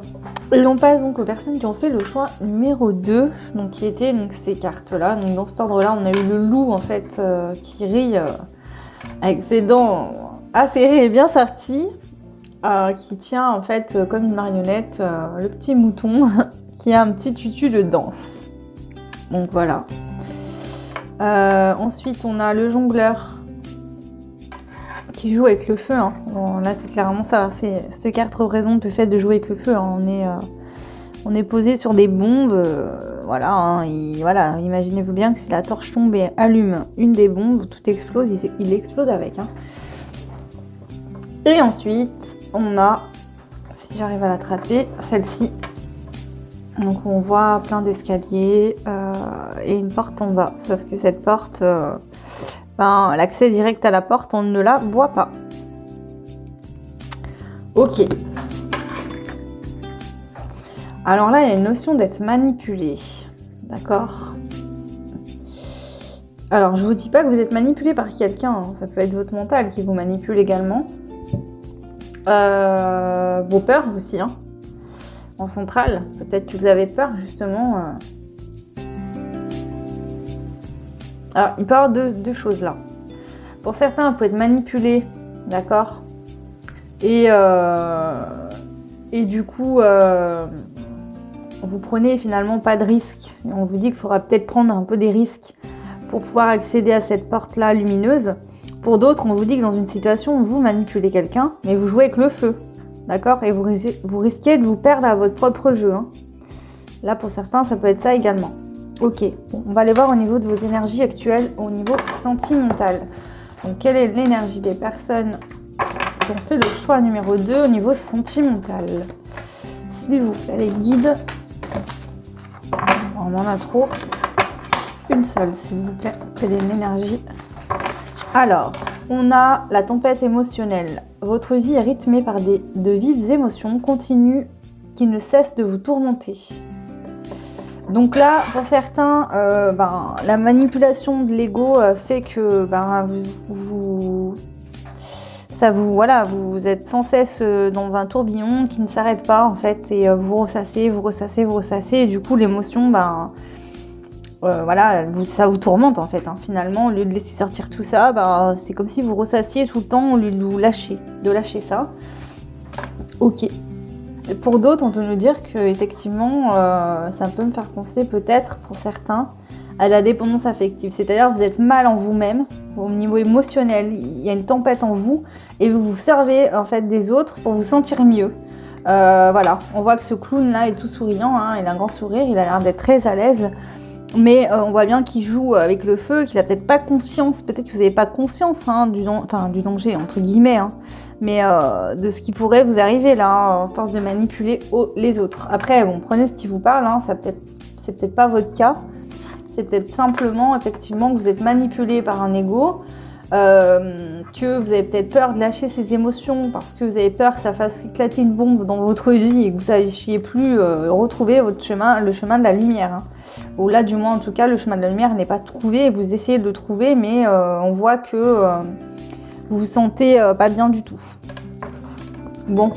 Et on passe donc aux personnes qui ont fait le choix numéro 2, donc qui étaient donc ces cartes-là. Donc dans cet ordre-là, on a eu le loup en fait qui rit avec ses dents acérées et bien sorties. qui tient en fait comme une marionnette le petit mouton qui a un petit tutu de danse. Donc voilà. Ensuite, on a le jongleur qui joue avec le feu. Hein. Bon, là, c'est clairement ça. Cette carte représente le fait de jouer avec le feu. Hein. On est posé sur des bombes. Voilà, hein. Voilà. Imaginez-vous bien que si la torche tombe et allume une des bombes, tout explose. Il explose avec. Hein. Et ensuite, on a, si j'arrive à l'attraper, celle-ci. Donc on voit plein d'escaliers et une porte en bas. Sauf que cette porte, l'accès direct à la porte, on ne la voit pas. Ok. Alors là, il y a une notion d'être manipulé. D'accord ? Alors, je vous dis pas que vous êtes manipulé par quelqu'un. Hein. Ça peut être votre mental qui vous manipule également. Vos peurs aussi, hein. En centrale, peut-être que vous avez peur justement. Alors, il peut y avoir deux choses là. Pour certains, vous pouvez être manipulé, d'accord ? Et du coup, vous prenez finalement pas de risque. Et on vous dit qu'il faudra peut-être prendre un peu des risques pour pouvoir accéder à cette porte-là lumineuse. Pour d'autres, on vous dit que dans une situation où vous manipulez quelqu'un, mais vous jouez avec le feu. D'accord ? Et vous risquez de vous perdre à votre propre jeu. Hein. Là, pour certains, ça peut être ça également. Ok, bon, on va aller voir au niveau de vos énergies actuelles, au niveau sentimental. Donc, quelle est l'énergie des personnes qui ont fait le choix numéro 2 au niveau sentimental ? S'il vous plaît, les guides. On en a trop. Une seule, s'il vous plaît. Quelle est l'énergie ? Alors, on a la tempête émotionnelle. Votre vie est rythmée par de vives émotions continues qui ne cessent de vous tourmenter. Donc là, pour certains, la manipulation de l'ego fait que vous êtes sans cesse dans un tourbillon qui ne s'arrête pas en fait, et vous ressassez, et du coup l'émotion, ça vous tourmente en fait. Hein. Finalement, au lieu de laisser sortir tout ça, c'est comme si vous ressassiez tout le temps au lieu de lâcher ça. Ok. Et pour d'autres, on peut nous dire que effectivement, ça peut me faire penser peut-être pour certains à la dépendance affective. C'est-à-dire que vous êtes mal en vous-même, au niveau émotionnel, il y a une tempête en vous et vous vous servez en fait des autres pour vous sentir mieux. Voilà, on voit que ce clown-là est tout souriant, hein, il a un grand sourire, il a l'air d'être très à l'aise. Mais on voit bien qu'il joue avec le feu, qu'il a peut-être pas conscience, peut-être que vous n'avez pas conscience du danger, entre guillemets, hein, mais de ce qui pourrait vous arriver là, à force de manipuler les autres. Après, bon, prenez ce qui vous parle, hein, c'est peut-être pas votre cas, c'est peut-être simplement, effectivement, que vous êtes manipulé par un ego, que vous avez peut-être peur de lâcher ces émotions parce que vous avez peur que ça fasse éclater une bombe dans votre vie et que vous ne sachiez plus retrouver votre chemin, le chemin de la lumière. Hein. Ou là, du moins, en tout cas, le chemin de la lumière n'est pas trouvé et vous essayez de le trouver, mais on voit que vous vous sentez pas bien du tout. Bon.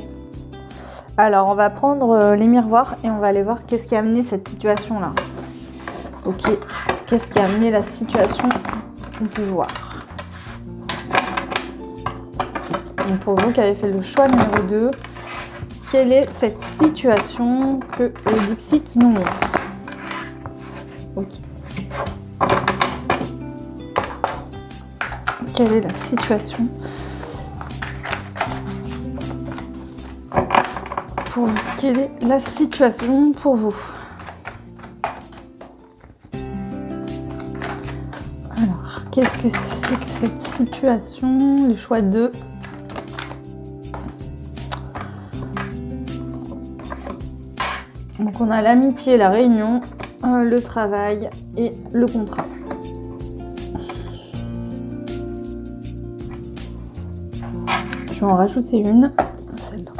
Alors, on va prendre les miroirs et on va aller voir qu'est-ce qui a amené cette situation-là. Ok. Qu'est-ce qui a amené la situation qu'on peut voir. Donc pour vous qui avez fait le choix numéro 2, quelle est cette situation que le Dixit nous montre ? Ok. Quelle est la situation pour vous ? Quelle est la situation pour vous ? Alors, qu'est-ce que c'est que cette situation ? Le choix 2. Donc on a l'amitié, la réunion, le travail et le contrat. Je vais en rajouter une, celle-là.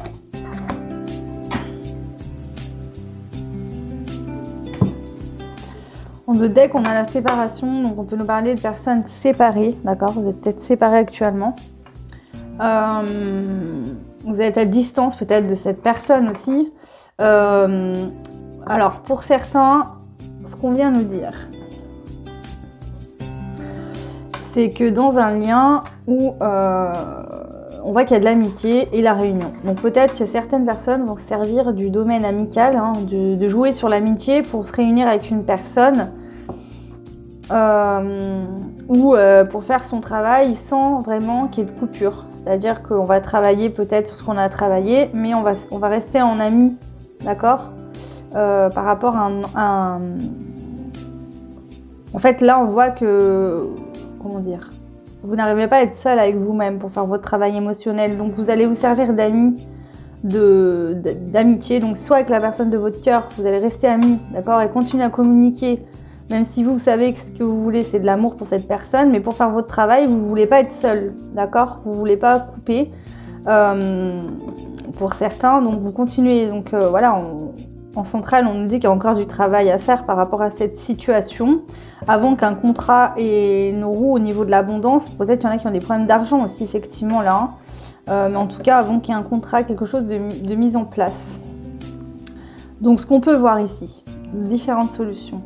En deux decks, on a la séparation, donc on peut nous parler de personnes séparées, d'accord ? Vous êtes peut-être séparés actuellement. Vous êtes à distance peut-être de cette personne aussi. Alors pour certains, ce qu'on vient nous dire, c'est que dans un lien où on voit qu'il y a de l'amitié et la réunion. Donc peut-être que certaines personnes vont se servir du domaine amical, hein, de jouer sur l'amitié pour se réunir avec une personne ou pour faire son travail sans vraiment qu'il y ait de coupure. C'est-à-dire qu'on va travailler peut-être sur ce qu'on a travaillé, mais on va rester en amis, d'accord, par rapport à un... En fait, là, on voit que... Comment dire ? Vous n'arrivez pas à être seul avec vous-même pour faire votre travail émotionnel. Donc, vous allez vous servir d'amis, d'amitié. Donc, soit avec la personne de votre cœur, vous allez rester amis, d'accord, et continuer à communiquer. Même si vous savez que ce que vous voulez, c'est de l'amour pour cette personne. Mais pour faire votre travail, vous ne voulez pas être seul, d'accord ? Vous ne voulez pas couper pour certains. Donc, vous continuez. Donc, voilà, en centrale, on nous dit qu'il y a encore du travail à faire par rapport à cette situation. Avant qu'un contrat ait nos roues au niveau de l'abondance, peut-être qu'il y en a qui ont des problèmes d'argent aussi, effectivement, là. Mais en tout cas, avant qu'il y ait un contrat, quelque chose de mis en place. Donc, ce qu'on peut voir ici, différentes solutions.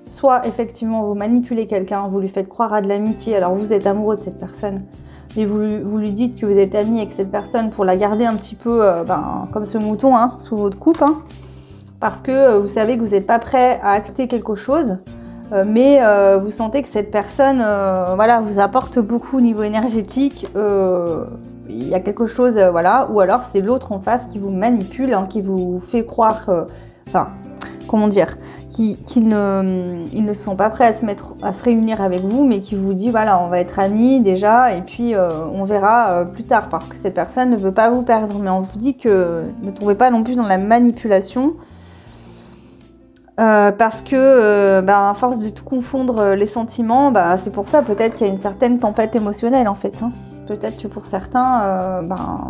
Soit, effectivement, vous manipulez quelqu'un, vous lui faites croire à de l'amitié, alors vous êtes amoureux de cette personne, et vous lui dites que vous êtes ami avec cette personne pour la garder un petit peu comme ce mouton, hein, sous votre coupe, hein, parce que vous savez que vous n'êtes pas prêt à acter quelque chose. Mais vous sentez que cette personne vous apporte beaucoup au niveau énergétique, il y a quelque chose, ou alors c'est l'autre en face qui vous manipule, hein, qui vous fait croire, qu'ils ne sont pas prêts à se réunir avec vous, mais qui vous dit voilà, on va être amis déjà, et puis on verra plus tard, parce que cette personne ne veut pas vous perdre. Mais on vous dit que ne tombez pas non plus dans la manipulation. Parce que à force de tout confondre les sentiments, c'est pour ça peut-être qu'il y a une certaine tempête émotionnelle en fait, hein. Peut-être que pour certains,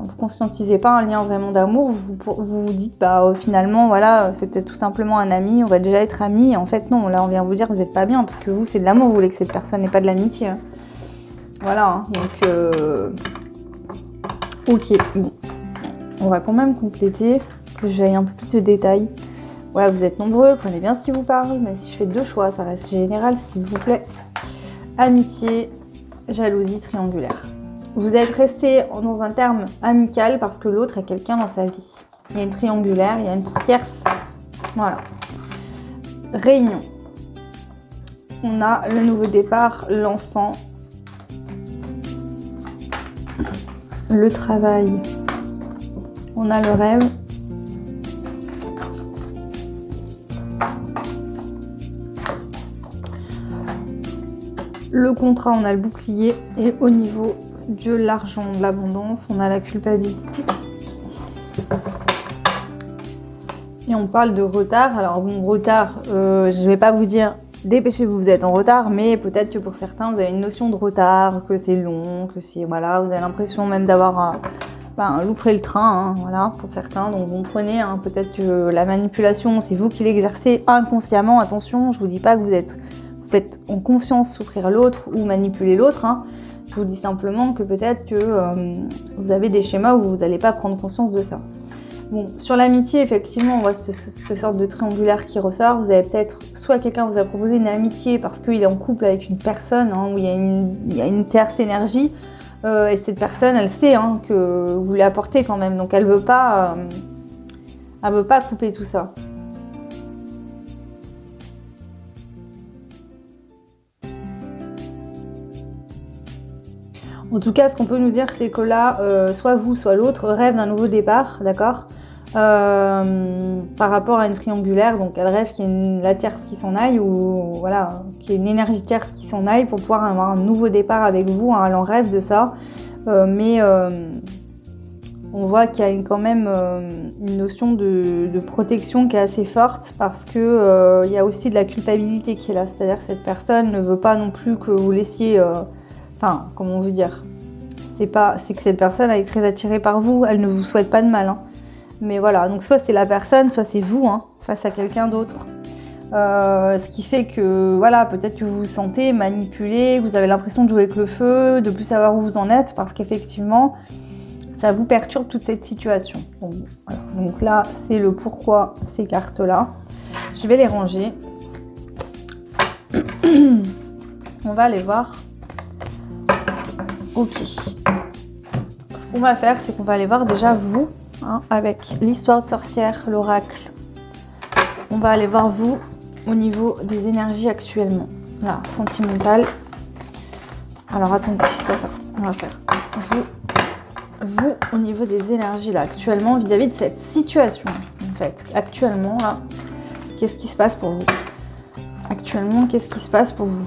vous conscientisez pas un lien vraiment d'amour, vous dites finalement voilà, c'est peut-être tout simplement un ami, on va déjà être amis, et en fait non, là on vient vous dire que vous n'êtes pas bien, parce que vous c'est de l'amour, vous voulez que cette personne n'ait pas de l'amitié, hein. Voilà, hein. Donc ok, bon, on va quand même compléter, que j'aille un peu plus de détails. Ouais, vous êtes nombreux, prenez bien ce qui vous parle, mais si je fais 2 choix, ça reste général, s'il vous plaît. Amitié, jalousie, triangulaire. Vous êtes resté dans un terme amical parce que l'autre est quelqu'un dans sa vie. Il y a une triangulaire, il y a une tierce. Voilà. Réunion. On a le nouveau départ, l'enfant, le travail. On a le rêve. Le contrat, on a le bouclier, et au niveau de l'argent, de l'abondance, on a la culpabilité. Et on parle de retard. Alors bon, retard, je vais pas vous dire dépêchez-vous, vous êtes en retard, mais peut-être que pour certains, vous avez une notion de retard, que c'est long, que c'est voilà, vous avez l'impression même d'avoir loupé le train, hein, voilà, pour certains. Donc vous prenez, hein, peut-être que la manipulation, c'est vous qui l'exercez inconsciemment. Attention, je vous dis pas que vous faites en confiance souffrir l'autre ou manipuler l'autre, hein. Je vous dis simplement que peut-être que vous avez des schémas où vous n'allez pas prendre conscience de ça. Bon, sur l'amitié, effectivement, on voit cette sorte de triangulaire qui ressort. Vous avez peut-être, soit quelqu'un vous a proposé une amitié parce qu'il est en couple avec une personne, hein, où il y a une tierce énergie, et cette personne, elle sait, hein, que vous lui apportez quand même, donc elle veut pas couper tout ça. En tout cas, ce qu'on peut nous dire, c'est que là, soit vous, soit l'autre rêve d'un nouveau départ, d'accord, par rapport à une triangulaire. Donc, elle rêve qu'il y ait la tierce qui s'en aille, ou voilà, qu'il y ait une énergie tierce qui s'en aille pour pouvoir avoir un nouveau départ avec vous, hein. Elle en rêve de ça, mais on voit qu'il y a quand même une notion de protection qui est assez forte, parce que il y a aussi de la culpabilité qui est là. C'est-à-dire que cette personne ne veut pas non plus que vous laissiez... comment on veut dire, c'est que cette personne elle est très attirée par vous, elle ne vous souhaite pas de mal, hein. Mais voilà, donc soit c'est la personne, soit c'est vous, hein, face à quelqu'un d'autre. Ce qui fait que voilà, peut-être que vous vous sentez manipulé, vous avez l'impression de jouer avec le feu, de plus savoir où vous en êtes, parce qu'effectivement ça vous perturbe toute cette situation. Bon, voilà. Donc là c'est le pourquoi ces cartes là. Je vais les ranger. On va aller voir. Ok. Ce qu'on va faire, c'est qu'on va aller voir déjà vous, hein, avec l'histoire de sorcière, l'oracle. On va aller voir vous au niveau des énergies actuellement. Là, sentimental. Alors attendez, c'est pas ça. On va faire vous au niveau des énergies là actuellement vis-à-vis de cette situation en fait. Actuellement là, qu'est-ce qui se passe pour vous? Actuellement, qu'est-ce qui se passe pour vous?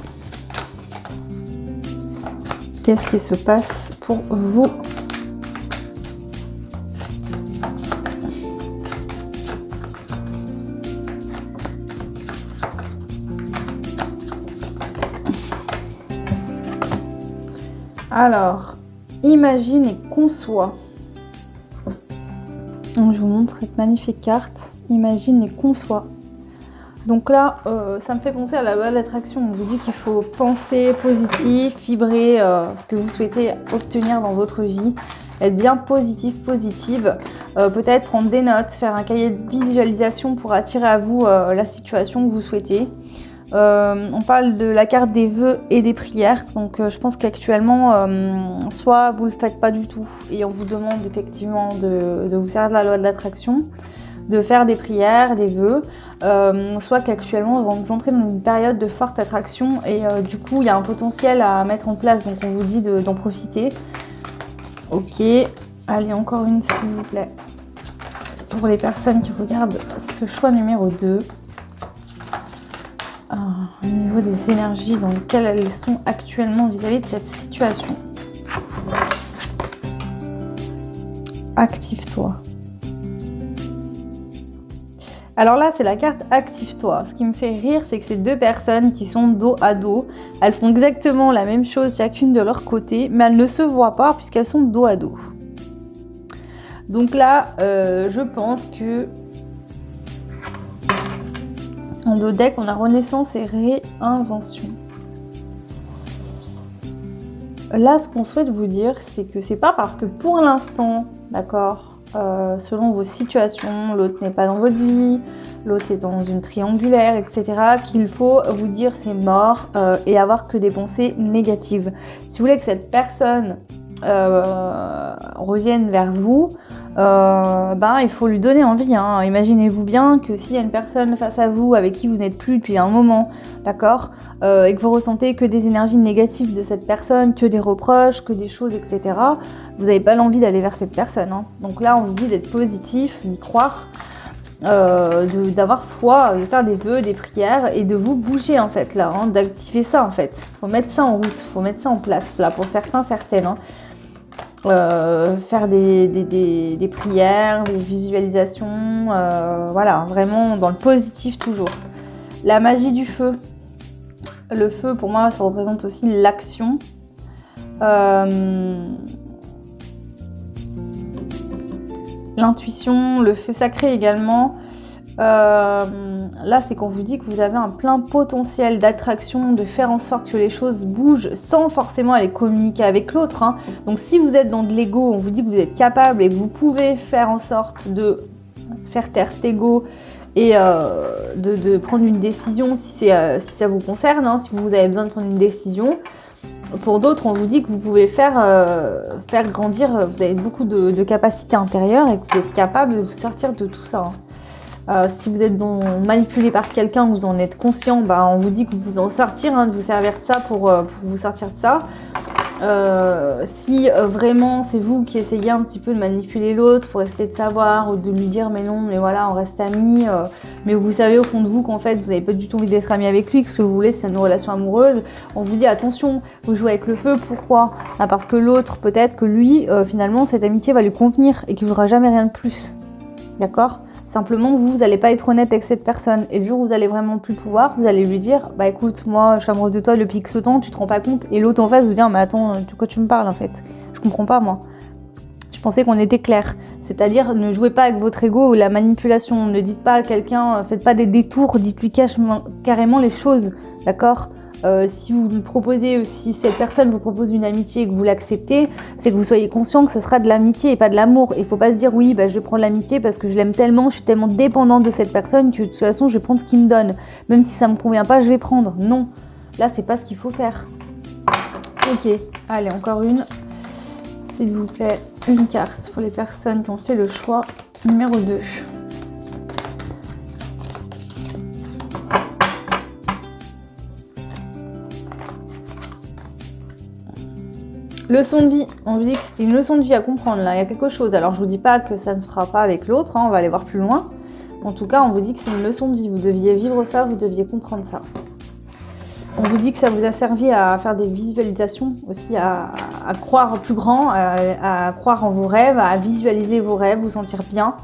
Qu'est-ce qui se passe pour vous? Alors, imagine et conçois. Donc, je vous montre cette magnifique carte. Imagine et conçois. Donc là, ça me fait penser à la loi de l'attraction. On vous dit qu'il faut penser positif, vibrer ce que vous souhaitez obtenir dans votre vie. Être bien positif, positive. Peut-être prendre des notes, faire un cahier de visualisation pour attirer à vous la situation que vous souhaitez. On parle de la carte des vœux et des prières, donc je pense qu'actuellement soit vous le faites pas du tout et on vous demande effectivement de vous servir de la loi de l'attraction, de faire des prières, des vœux, soit qu'actuellement vous entrez dans une période de forte attraction et du coup il y a un potentiel à mettre en place, donc on vous dit d'en profiter. Ok, allez encore une s'il vous plaît pour les personnes qui regardent ce choix numéro 2. Au niveau des énergies dans lesquelles elles sont actuellement vis-à-vis de cette situation. Active-toi. Alors là, c'est la carte Active-toi. Ce qui me fait rire, c'est que ces deux personnes qui sont dos à dos, elles font exactement la même chose chacune de leur côté, mais elles ne se voient pas puisqu'elles sont dos à dos. Donc là, je pense que en dos deck, on a renaissance et réinvention. Là, ce qu'on souhaite vous dire, c'est que c'est pas parce que pour l'instant, d'accord, selon vos situations, l'autre n'est pas dans votre vie, l'autre est dans une triangulaire, etc., qu'il faut vous dire c'est mort et avoir que des pensées négatives. Si vous voulez que cette personne revienne vers vous, il faut lui donner envie, hein. Imaginez-vous bien que s'il y a une personne face à vous avec qui vous n'êtes plus depuis un moment, d'accord, et que vous ressentez que des énergies négatives de cette personne, que des reproches, que des choses, etc., vous n'avez pas l'envie d'aller vers cette personne, hein. Donc là, on vous dit d'être positif, d'y croire, d'avoir foi, de faire des vœux, des prières et de vous bouger en fait là, hein, d'activer ça en fait. Faut mettre ça en route, faut mettre ça en place là pour certains, certaines, hein. Faire des prières, des visualisations, voilà, vraiment dans le positif toujours. La magie du feu. Le feu, pour moi, ça représente aussi l'action. L'intuition, le feu sacré également. Là, c'est qu'on vous dit que vous avez un plein potentiel d'attraction, de faire en sorte que les choses bougent sans forcément aller communiquer avec l'autre, hein. Donc si vous êtes dans de l'ego, on vous dit que vous êtes capable et que vous pouvez faire en sorte de faire taire cet ego et de prendre une décision si ça vous concerne, hein, si vous avez besoin de prendre une décision. Pour d'autres, on vous dit que vous pouvez faire grandir, vous avez beaucoup de capacités intérieures et que vous êtes capable de vous sortir de tout ça, hein. Si vous êtes manipulé par quelqu'un, vous en êtes conscient, on vous dit que vous pouvez en sortir, hein, de vous servir de ça pour vous sortir de ça. Si vraiment c'est vous qui essayez un petit peu de manipuler l'autre pour essayer de savoir ou de lui dire mais non, mais voilà, on reste amis, mais vous savez au fond de vous qu'en fait vous n'avez pas du tout envie d'être ami avec lui, que ce que vous voulez c'est une relation amoureuse, on vous dit attention, vous jouez avec le feu, pourquoi? Parce que l'autre, peut-être que lui, finalement cette amitié va lui convenir et qu'il ne voudra jamais rien de plus, d'accord? Simplement, vous n'allez pas être honnête avec cette personne. Et le jour où vous allez vraiment plus pouvoir, vous allez lui dire « Bah écoute, moi, je suis amoureuse de toi depuis X temps, tu te rends pas compte ?» Et l'autre en face vous dit « Mais attends, de quoi tu me parles en fait? Je comprends pas, moi. Je pensais qu'on était clair. » C'est-à-dire, ne jouez pas avec votre ego ou la manipulation. Ne dites pas à quelqu'un, faites pas des détours, dites-lui carrément les choses, d'accord? Si vous lui proposez, si cette personne vous propose une amitié et que vous l'acceptez, c'est que vous soyez conscient que ce sera de l'amitié et pas de l'amour. Il faut pas se dire oui, je vais prendre l'amitié parce que je l'aime tellement, je suis tellement dépendante de cette personne que de toute façon je vais prendre ce qu'il me donne. Même si ça me convient pas, je vais prendre. Non, là c'est pas ce qu'il faut faire. Ok, allez encore une, s'il vous plaît. une carte pour les personnes qui ont fait le choix numéro 2. Leçon de vie, on vous dit que c'était une leçon de vie à comprendre là, il y a quelque chose. Alors je vous dis pas que ça ne fera pas avec l'autre, hein, on va aller voir plus loin. En tout cas, on vous dit que c'est une leçon de vie, vous deviez vivre ça, vous deviez comprendre ça. On vous dit que ça vous a servi à faire des visualisations aussi, à croire plus grand, à croire en vos rêves, à visualiser vos rêves, vous sentir bien.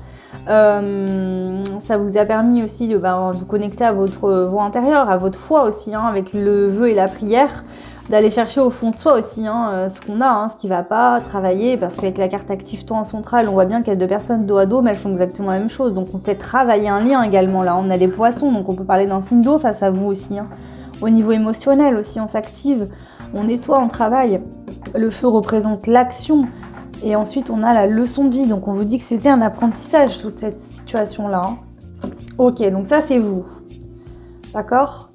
Ça vous a permis aussi de vous connecter à votre voix intérieure, à votre foi aussi, hein, avec le vœu et la prière. D'aller chercher au fond de soi aussi ce qu'on a, ce qui va pas, travailler, parce qu'avec la carte active temps central, on voit bien qu'il y a deux personnes dos à dos, mais elles font exactement la même chose. Donc on fait travailler un lien également là. On a des poissons, donc on peut parler d'un signe d'eau face à vous aussi. Au niveau émotionnel aussi, on s'active, on nettoie, on travaille. Le feu représente l'action. Et ensuite, on a la leçon de vie. Donc on vous dit que c'était un apprentissage, toute cette situation-là. Ok, donc ça c'est vous. D'accord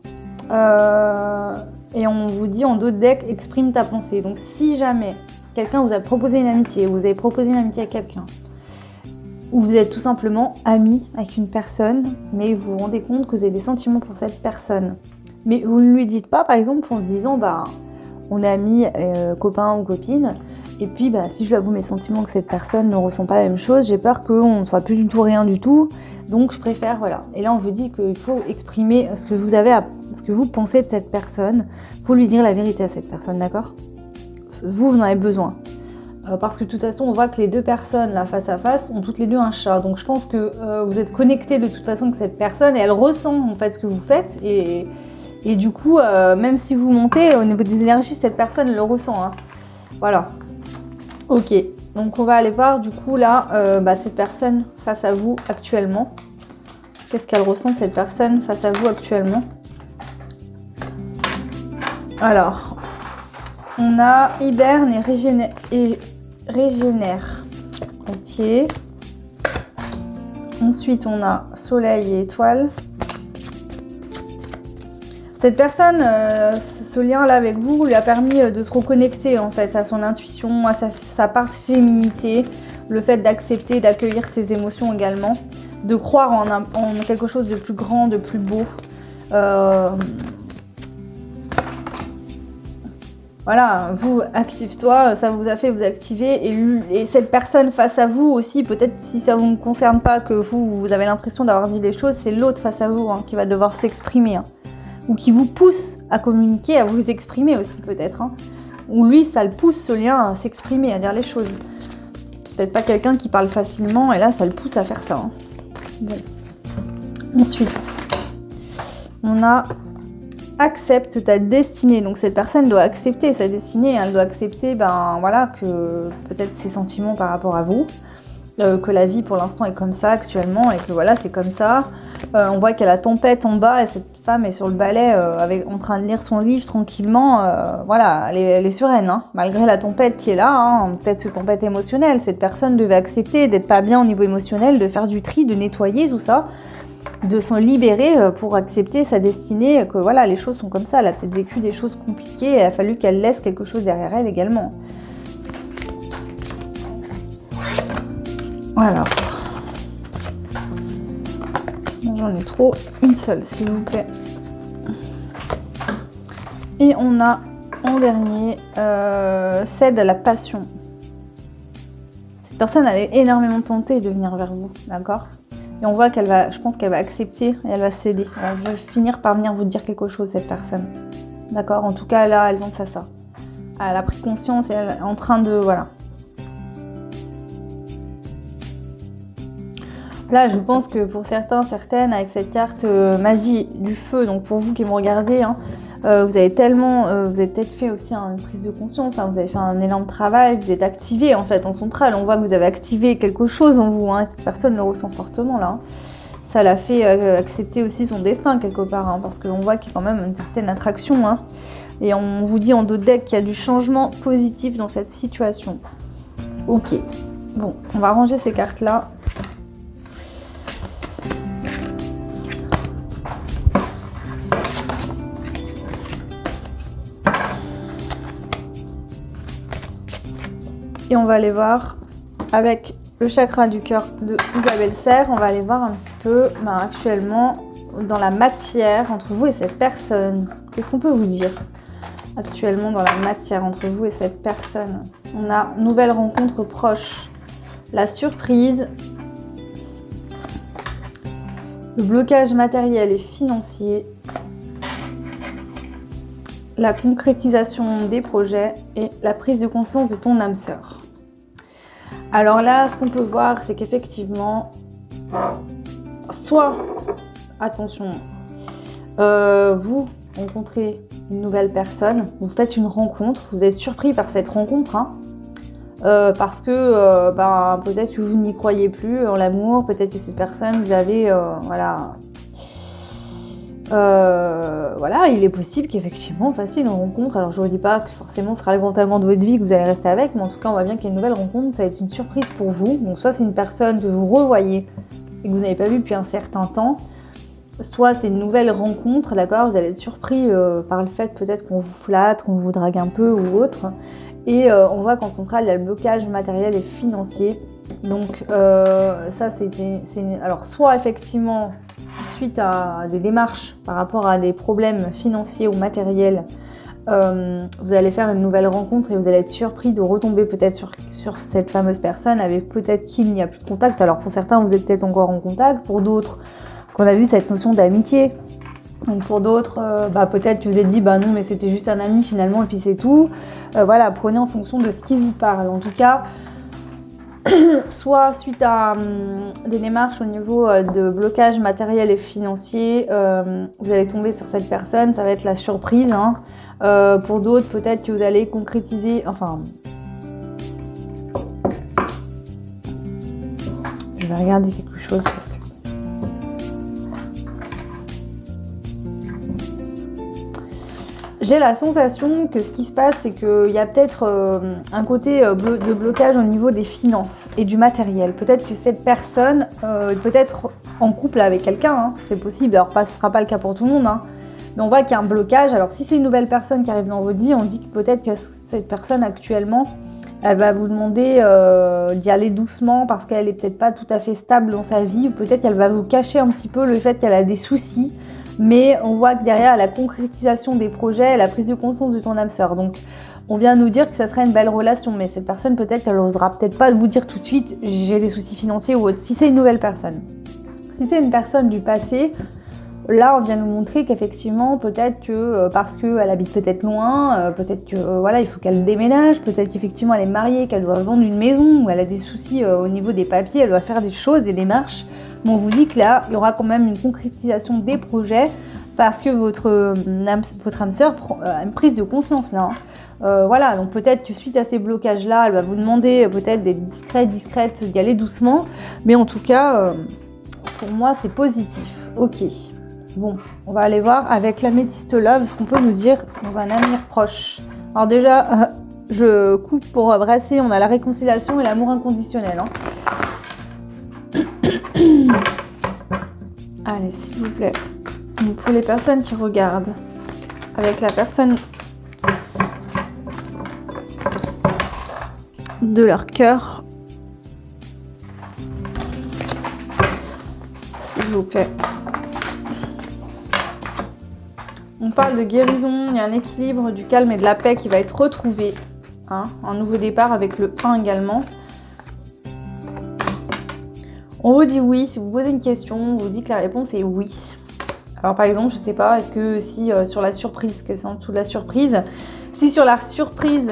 Et on vous dit en dos de deck, exprime ta pensée. Donc si jamais quelqu'un vous a proposé une amitié, vous avez proposé une amitié à quelqu'un, ou vous êtes tout simplement ami avec une personne, mais vous vous rendez compte que vous avez des sentiments pour cette personne, mais vous ne lui dites pas, par exemple, en disant, on est amis, copain ou copine, et puis si je lui avoue mes sentiments que cette personne ne ressent pas la même chose, j'ai peur qu'on ne soit plus du tout rien du tout, donc je préfère, voilà. Et là on vous dit qu'il faut exprimer ce que vous avez ce que vous pensez de cette personne, il faut lui dire la vérité à cette personne, d'accord? Vous en avez besoin. Parce que de toute façon, on voit que les deux personnes là face à face ont toutes les deux un chat. Donc je pense que vous êtes connectés de toute façon avec cette personne et elle ressent en fait ce que vous faites. Et du coup, même si vous montez au niveau des énergies, cette personne le ressent. Voilà. Ok. Donc on va aller voir du coup là, cette personne face à vous actuellement. Qu'est-ce qu'elle ressent cette personne face à vous actuellement? Alors, on a hiberne et régénère. Ok. Ensuite, on a soleil et étoile. Cette personne, ce lien-là avec vous lui a permis de se reconnecter en fait à son intuition, à sa part féminité, le fait d'accepter, d'accueillir ses émotions également, de croire en quelque chose de plus grand, de plus beau. Voilà, vous, active-toi, ça vous a fait vous activer et cette personne face à vous aussi, peut-être si ça vous ne concerne pas, que vous avez l'impression d'avoir dit des choses, c'est l'autre face à vous qui va devoir s'exprimer ou qui vous pousse à communiquer, à vous exprimer aussi peut-être. Ou lui, ça le pousse ce lien à s'exprimer, à dire les choses. Peut-être pas quelqu'un qui parle facilement et là, ça le pousse à faire ça. Bon. Ensuite, on a accepte ta destinée. Donc cette personne doit accepter sa destinée, elle doit accepter que peut-être ses sentiments par rapport à vous, que la vie pour l'instant est comme ça actuellement et que voilà, c'est comme ça. On voit qu'il y a la tempête en bas et cette femme est sur le balai en train de lire son livre tranquillement. Elle est sereine, malgré la tempête qui est là, peut-être cette tempête émotionnelle. Cette personne devait accepter d'être pas bien au niveau émotionnel, de faire du tri, de nettoyer tout ça, de s'en libérer pour accepter sa destinée, que voilà, les choses sont comme ça. Elle a peut-être vécu des choses compliquées et il a fallu qu'elle laisse quelque chose derrière elle également. Voilà. J'en ai trop, une seule s'il vous plaît. Et on a en dernier cède à la passion. Cette personne elle est énormément tentée de venir vers vous, d'accord? Et on voit je pense qu'elle va accepter et elle va céder. Elle va finir par venir vous dire quelque chose, cette personne. D'accord? En tout cas, là, elle pense à ça. Elle a pris conscience et elle est en train de... Voilà. Là, je pense que pour certains, certaines, avec cette carte magie du feu, donc pour vous qui me regardez, vous avez peut-être fait aussi une prise de conscience, vous avez fait un énorme travail, vous êtes activé en fait en centrale, on voit que vous avez activé quelque chose en vous, cette personne le ressent fortement là. Ça l'a fait accepter aussi son destin quelque part, parce qu'on voit qu'il y a quand même une certaine attraction. Et on vous dit en dos de deck qu'il y a du changement positif dans cette situation. Ok, bon, on va ranger ces cartes là. Et on va aller voir avec le chakra du cœur de Isabelle Serre, on va aller voir un petit peu actuellement dans la matière entre vous et cette personne. Qu'est-ce qu'on peut vous dire actuellement dans la matière entre vous et cette personne? On a nouvelle rencontre proche, la surprise, le blocage matériel et financier, la concrétisation des projets et la prise de conscience de ton âme sœur. Alors là, ce qu'on peut voir, c'est qu'effectivement, soit, attention, vous rencontrez une nouvelle personne, vous faites une rencontre, vous êtes surpris par cette rencontre, parce que peut-être que vous n'y croyez plus en l'amour, peut-être que cette personne, vous avez, il est possible qu'effectivement on fasse une rencontre. Alors je ne vous dis pas que forcément ce sera le grand amant de votre vie que vous allez rester avec, mais en tout cas on voit bien qu'il y a une nouvelle rencontre, ça va être une surprise pour vous. Donc soit c'est une personne que vous revoyez et que vous n'avez pas vu depuis un certain temps, soit c'est une nouvelle rencontre, d'accord, vous allez être surpris par le fait peut-être qu'on vous flatte, qu'on vous drague un peu ou autre. Et on voit qu'en centrale il y a le blocage matériel et financier. Donc ça alors soit effectivement suite à des démarches par rapport à des problèmes financiers ou matériels, vous allez faire une nouvelle rencontre et vous allez être surpris de retomber peut-être sur cette fameuse personne avec peut-être qu'il n'y a plus de contact. Alors pour certains vous êtes peut-être encore en contact, pour d'autres, parce qu'on a vu cette notion d'amitié, donc pour d'autres peut-être que vous êtes dit non mais c'était juste un ami finalement et puis c'est tout. Prenez en fonction de ce qui vous parle. En tout cas, soit suite à des démarches au niveau de blocage matériel et financier, vous allez tomber sur cette personne, ça va être la surprise. Pour d'autres, peut-être que vous allez concrétiser, je vais regarder quelque chose parce que... J'ai la sensation que ce qui se passe, c'est qu'il y a peut-être un côté de blocage au niveau des finances et du matériel. Peut-être que cette personne peut être en couple avec quelqu'un, c'est possible. Alors ce ne sera pas le cas pour tout le monde, mais on voit qu'il y a un blocage. Alors si c'est une nouvelle personne qui arrive dans votre vie, on dit que peut-être que cette personne actuellement, elle va vous demander d'y aller doucement parce qu'elle est peut-être pas tout à fait stable dans sa vie, ou peut-être qu'elle va vous cacher un petit peu le fait qu'elle a des soucis. Mais on voit que derrière la concrétisation des projets, la prise de conscience de ton âme sœur. Donc on vient nous dire que ça serait une belle relation, mais cette personne peut-être elle n'osera peut-être pas vous dire tout de suite j'ai des soucis financiers ou autre, si c'est une nouvelle personne. Si c'est une personne du passé, là on vient nous montrer qu'effectivement peut-être que parce qu'elle habite peut-être loin, peut-être que il faut qu'elle déménage, peut-être qu'effectivement elle est mariée, qu'elle doit vendre une maison, ou elle a des soucis au niveau des papiers, elle doit faire des choses, des démarches. Mais on vous dit que là, il y aura quand même une concrétisation des projets parce que votre âme sœur prend une prise de conscience là. Donc peut-être que suite à ces blocages-là, elle va vous demander peut-être d'être discrète, d'y aller doucement. Mais en tout cas, pour moi, c'est positif. Ok. Bon, on va aller voir avec l'améthyste love ce qu'on peut nous dire dans un avenir proche. Alors déjà, je coupe pour brasser, on a la réconciliation et l'amour inconditionnel. Allez, s'il vous plaît. Donc, pour les personnes qui regardent, avec la personne de leur cœur, s'il vous plaît. On parle de guérison, il y a un équilibre, du calme et de la paix qui va être retrouvé. Un nouveau départ avec le 1 également. On vous dit oui, si vous posez une question, on vous dit que la réponse est oui. Alors par exemple, je sais pas, est-ce que si sur la surprise, que c'est en dessous de la surprise, si sur la surprise,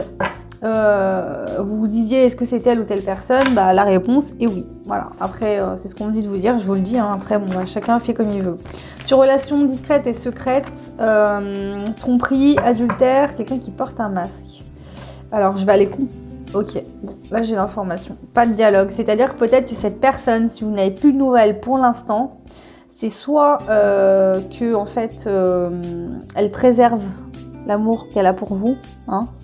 vous vous disiez est-ce que c'est telle ou telle personne, la réponse est oui. Voilà, après c'est ce qu'on me dit de vous dire, je vous le dis, après chacun fait comme il veut. Sur relation discrète et secrète, tromperie, adultère, quelqu'un qui porte un masque. Alors je vais aller ok, bon, là j'ai l'information. Pas de dialogue, c'est-à-dire que peut-être que cette personne, si vous n'avez plus de nouvelles pour l'instant, c'est soit que en fait elle préserve l'amour qu'elle a pour vous,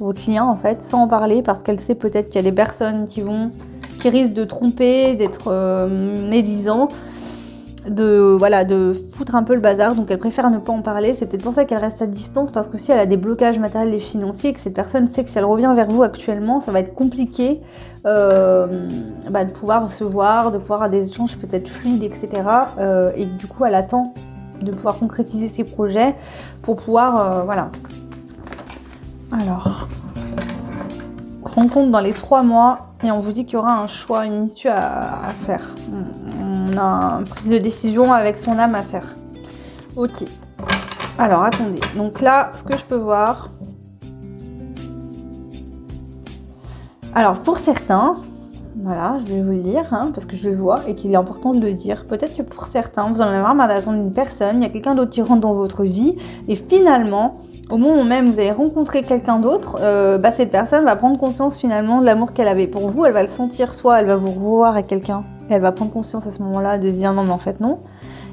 votre lien en fait, sans en parler, parce qu'elle sait peut-être qu'il y a des personnes qui risquent de tromper, d'être médisants. de foutre un peu le bazar, donc elle préfère ne pas en parler. C'est peut-être pour ça qu'elle reste à distance, parce que si elle a des blocages matériels et financiers, que cette personne sait que si elle revient vers vous actuellement, ça va être compliqué de pouvoir se voir, de pouvoir avoir des échanges peut-être fluides, etc. Et du coup, elle attend de pouvoir concrétiser ses projets pour pouvoir, voilà. Alors, rencontre dans les 3 mois et on vous dit qu'il y aura un choix, une issue à faire. On a une prise de décision avec son âme à faire. Ok. Alors, attendez. Donc là, ce que je peux voir... Alors, pour certains, voilà, je vais vous le dire, parce que je le vois et qu'il est important de le dire. Peut-être que pour certains, vous en avez marre d'attendre une personne, il y a quelqu'un d'autre qui rentre dans votre vie et finalement... Au moment où même vous allez rencontrer quelqu'un d'autre, cette personne va prendre conscience finalement de l'amour qu'elle avait pour vous. Elle va le sentir, soit elle va vous revoir avec quelqu'un, et elle va prendre conscience à ce moment-là de se dire non mais en fait non.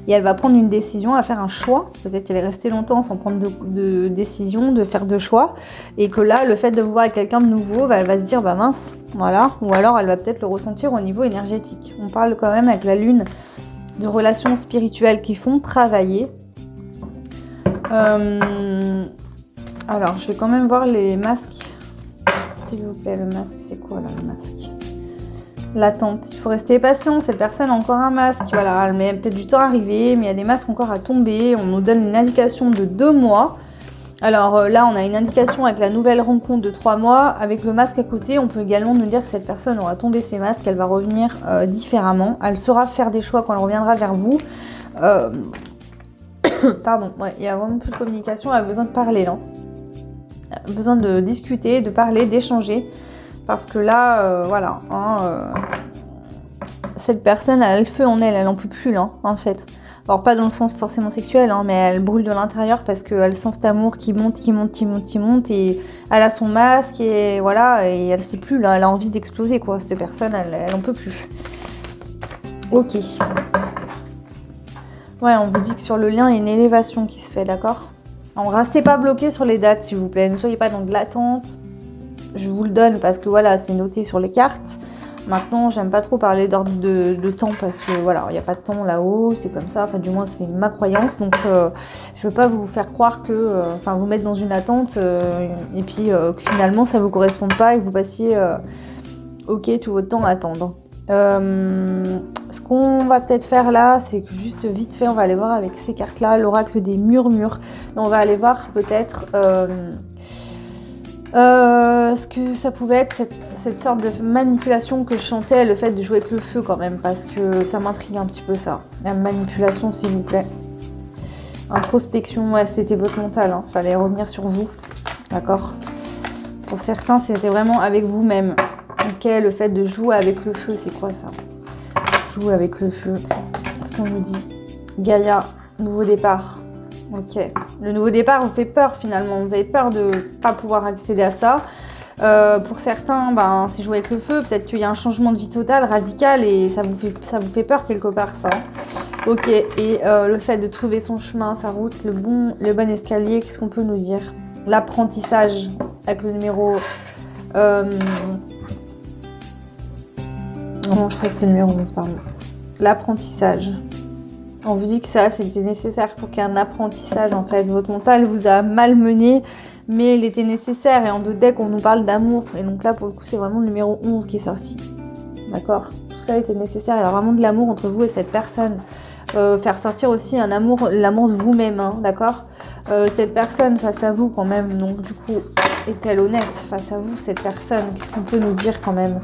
Et elle va prendre une décision, à faire un choix. Peut-être qu'elle est restée longtemps sans prendre de décision, de faire de choix. Et que là, le fait de vous voir avec quelqu'un de nouveau, elle va se dire bah mince, voilà. Ou alors elle va peut-être le ressentir au niveau énergétique. On parle quand même avec la lune de relations spirituelles qui font travailler. Alors, je vais quand même voir les masques. S'il vous plaît, le masque, c'est quoi là, le masque? L'attente. Il faut rester patient. Cette personne a encore un masque. Voilà, elle met peut-être du temps à arriver, mais il y a des masques encore à tomber. On nous donne une indication de 2 mois. Alors là, on a une indication avec la nouvelle rencontre de 3 mois. Avec le masque à côté, on peut également nous dire que cette personne aura tombé ses masques. Elle va revenir différemment. Elle saura faire des choix quand elle reviendra vers vous. Pardon, ouais, il y a vraiment plus de communication. Elle a besoin de parler là. Besoin de discuter, de parler, d'échanger, parce que là, cette personne elle a le feu en elle, elle en peut plus là, en fait. Alors pas dans le sens forcément sexuel, mais elle brûle de l'intérieur parce qu'elle sent cet amour qui monte, et elle a son masque et voilà, et elle sait plus là, elle a envie d'exploser quoi, cette personne, elle en peut plus. Ok. Ouais, on vous dit que sur le lien, il y a une élévation qui se fait, d'accord ? Alors, restez pas bloqués sur les dates, s'il vous plaît. Ne soyez pas dans de l'attente. Je vous le donne parce que voilà, c'est noté sur les cartes. Maintenant, j'aime pas trop parler d'ordre de temps parce que voilà, il n'y a pas de temps là-haut, c'est comme ça. Enfin, du moins, c'est ma croyance. Donc, je veux pas vous faire croire que, vous mettre dans une attente et puis que finalement, ça vous corresponde pas et que vous passiez, tout votre temps à attendre. Ce qu'on va peut-être faire là, c'est que juste vite fait, on va aller voir avec ces cartes-là, l'oracle des murmures. Et on va aller voir peut-être ce que ça pouvait être cette sorte de manipulation que je chantais, le fait de jouer avec le feu quand même, parce que ça m'intrigue un petit peu ça. La manipulation, s'il vous plaît. Introspection, ouais, c'était votre mental, fallait revenir sur vous, d'accord ? Pour certains, c'était vraiment avec vous-même. Ok, le fait de jouer avec le feu, c'est quoi ça ? Jouer avec le feu, ce qu'on nous dit. Gaïa, nouveau départ. Ok, le nouveau départ vous fait peur finalement. Vous avez peur de pas pouvoir accéder à ça. Pour certains, c'est jouer avec le feu. Peut-être qu'il y a un changement de vie total, radical, et ça vous fait peur quelque part ça. Ok, et le fait de trouver son chemin, sa route, le bon escalier, qu'est-ce qu'on peut nous dire ? L'apprentissage avec le numéro... Non, je crois que c'était le numéro 11, pardon. L'apprentissage. On vous dit que ça, c'était nécessaire pour qu'il y ait un apprentissage, en fait. Votre mental vous a malmené, mais il était nécessaire. Et en 2 decks, on nous parle d'amour. Et donc là, pour le coup, c'est vraiment le numéro 11 qui est sorti. D'accord ? Tout ça était nécessaire. Il y a vraiment de l'amour entre vous et cette personne. Faire sortir aussi l'amour de vous-même, d'accord ? Cette personne face à vous, quand même, donc du coup, est-elle honnête face à vous, cette personne ? Qu'est-ce qu'on peut nous dire quand même ?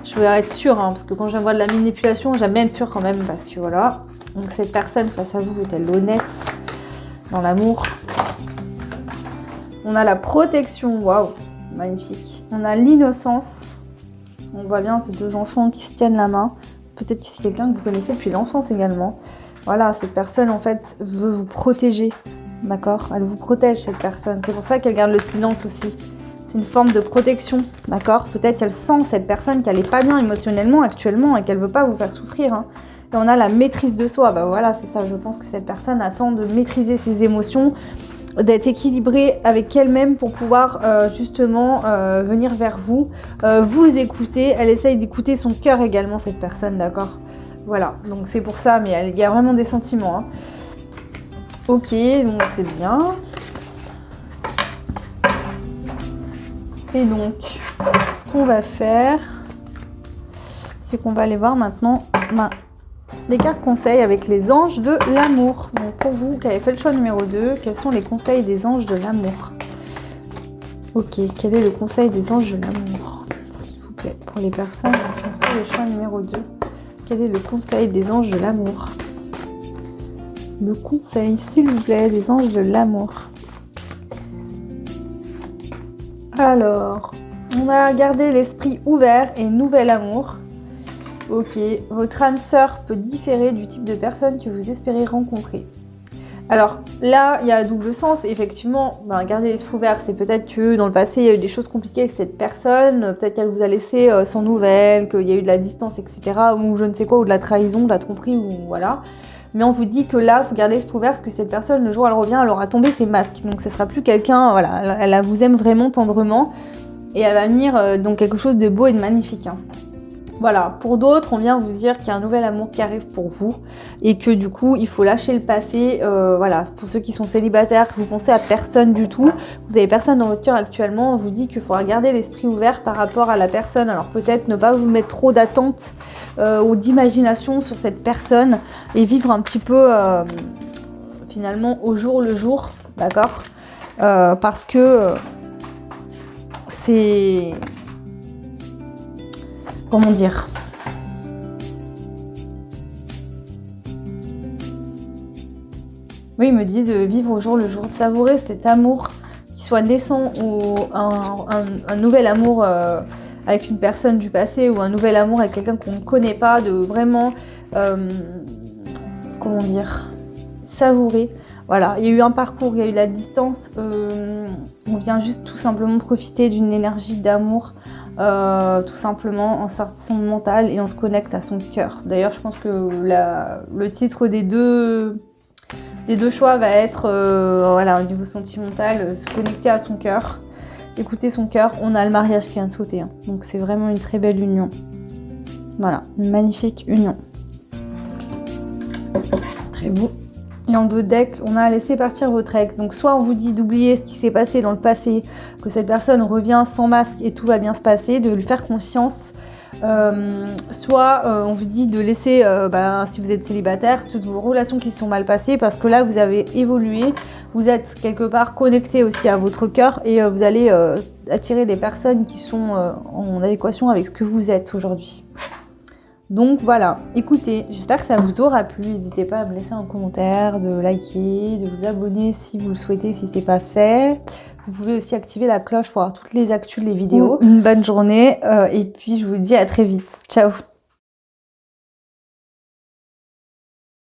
Je veux être sûre, parce que quand j'envoie de la manipulation, j'aime bien être sûre quand même, parce que voilà. Donc cette personne face à vous, est-elle honnête dans l'amour ? On a la protection, waouh, magnifique. On a l'innocence. On voit bien ces 2 enfants qui se tiennent la main. Peut-être que c'est quelqu'un que vous connaissez depuis l'enfance également. Voilà, cette personne, en fait, veut vous protéger. D'accord ? Elle vous protège, cette personne. C'est pour ça qu'elle garde le silence aussi. C'est une forme de protection, d'accord ? Peut-être qu'elle sent, cette personne, qu'elle n'est pas bien émotionnellement actuellement et qu'elle ne veut pas vous faire souffrir. Et on a la maîtrise de soi. Voilà, c'est ça. Je pense que cette personne attend de maîtriser ses émotions, d'être équilibrée avec elle-même pour pouvoir justement venir vers vous, vous écouter. Elle essaye d'écouter son cœur également, cette personne, d'accord ? Voilà, donc c'est pour ça, mais il y a vraiment des sentiments. Hein. Ok, donc c'est bien. Et donc, ce qu'on va faire, c'est qu'on va aller voir maintenant des cartes conseils avec les anges de l'amour. Donc pour vous qui avez fait le choix numéro 2, quels sont les conseils des anges de l'amour? Ok, quel est le conseil des anges de l'amour? S'il vous plaît, pour les personnes qui ont fait le choix numéro 2, quel est le conseil des anges de l'amour? Le conseil, s'il vous plaît, des anges de l'amour. Alors, on va garder l'esprit ouvert et nouvel amour. Ok, votre âme sœur peut différer du type de personne que vous espérez rencontrer. Alors là, il y a double sens. Effectivement, garder l'esprit ouvert, c'est peut-être que dans le passé, il y a eu des choses compliquées avec cette personne. Peut-être qu'elle vous a laissé sans nouvelles, qu'il y a eu de la distance, etc. Ou je ne sais quoi, ou de la trahison, de la tromperie, ou voilà. Mais on vous dit que là, il faut garder l'esprit ouvert parce que cette personne, le jour où elle revient, elle aura tombé ses masques. Donc ce sera plus quelqu'un, voilà, elle vous aime vraiment tendrement. Et elle va venir dans quelque chose de beau et de magnifique. Hein. Voilà, pour d'autres, on vient vous dire qu'il y a un nouvel amour qui arrive pour vous et que du coup, il faut lâcher le passé. Voilà, pour ceux qui sont célibataires, que vous pensez à personne du tout, vous avez personne dans votre cœur actuellement, on vous dit qu'il faudra garder l'esprit ouvert par rapport à la personne. Alors peut-être ne pas vous mettre trop d'attente ou d'imagination sur cette personne et vivre un petit peu finalement au jour le jour, d'accord parce que c'est... Comment dire? Oui, ils me disent vivre au jour le jour, savourer cet amour qui soit naissant ou un nouvel amour avec une personne du passé ou un nouvel amour avec quelqu'un qu'on ne connaît pas, de vraiment, comment dire, savourer. Voilà, il y a eu un parcours, il y a eu la distance, on vient juste tout simplement profiter d'une énergie d'amour. Tout simplement en sortant son mental et on se connecte à son cœur. D'ailleurs, je pense que le titre des deux choix va être voilà, au niveau sentimental, se connecter à son cœur, écouter son cœur. On a le mariage qui vient de sauter, hein. Donc c'est vraiment une très belle union. Voilà, une magnifique union. Très beau. Et en 2 decks, on a laissé partir votre ex. Donc soit on vous dit d'oublier ce qui s'est passé dans le passé, que cette personne revient sans masque et tout va bien se passer, de lui faire confiance. Soit on vous dit de laisser, si vous êtes célibataire, toutes vos relations qui se sont mal passées parce que là vous avez évolué, vous êtes quelque part connecté aussi à votre cœur et vous allez attirer des personnes qui sont en adéquation avec ce que vous êtes aujourd'hui. Donc voilà, écoutez, j'espère que ça vous aura plu. N'hésitez pas à me laisser un commentaire, de liker, de vous abonner si vous le souhaitez, si c'est pas fait. Vous pouvez aussi activer la cloche pour avoir toutes les actus, les vidéos. Une bonne journée et puis je vous dis à très vite. Ciao!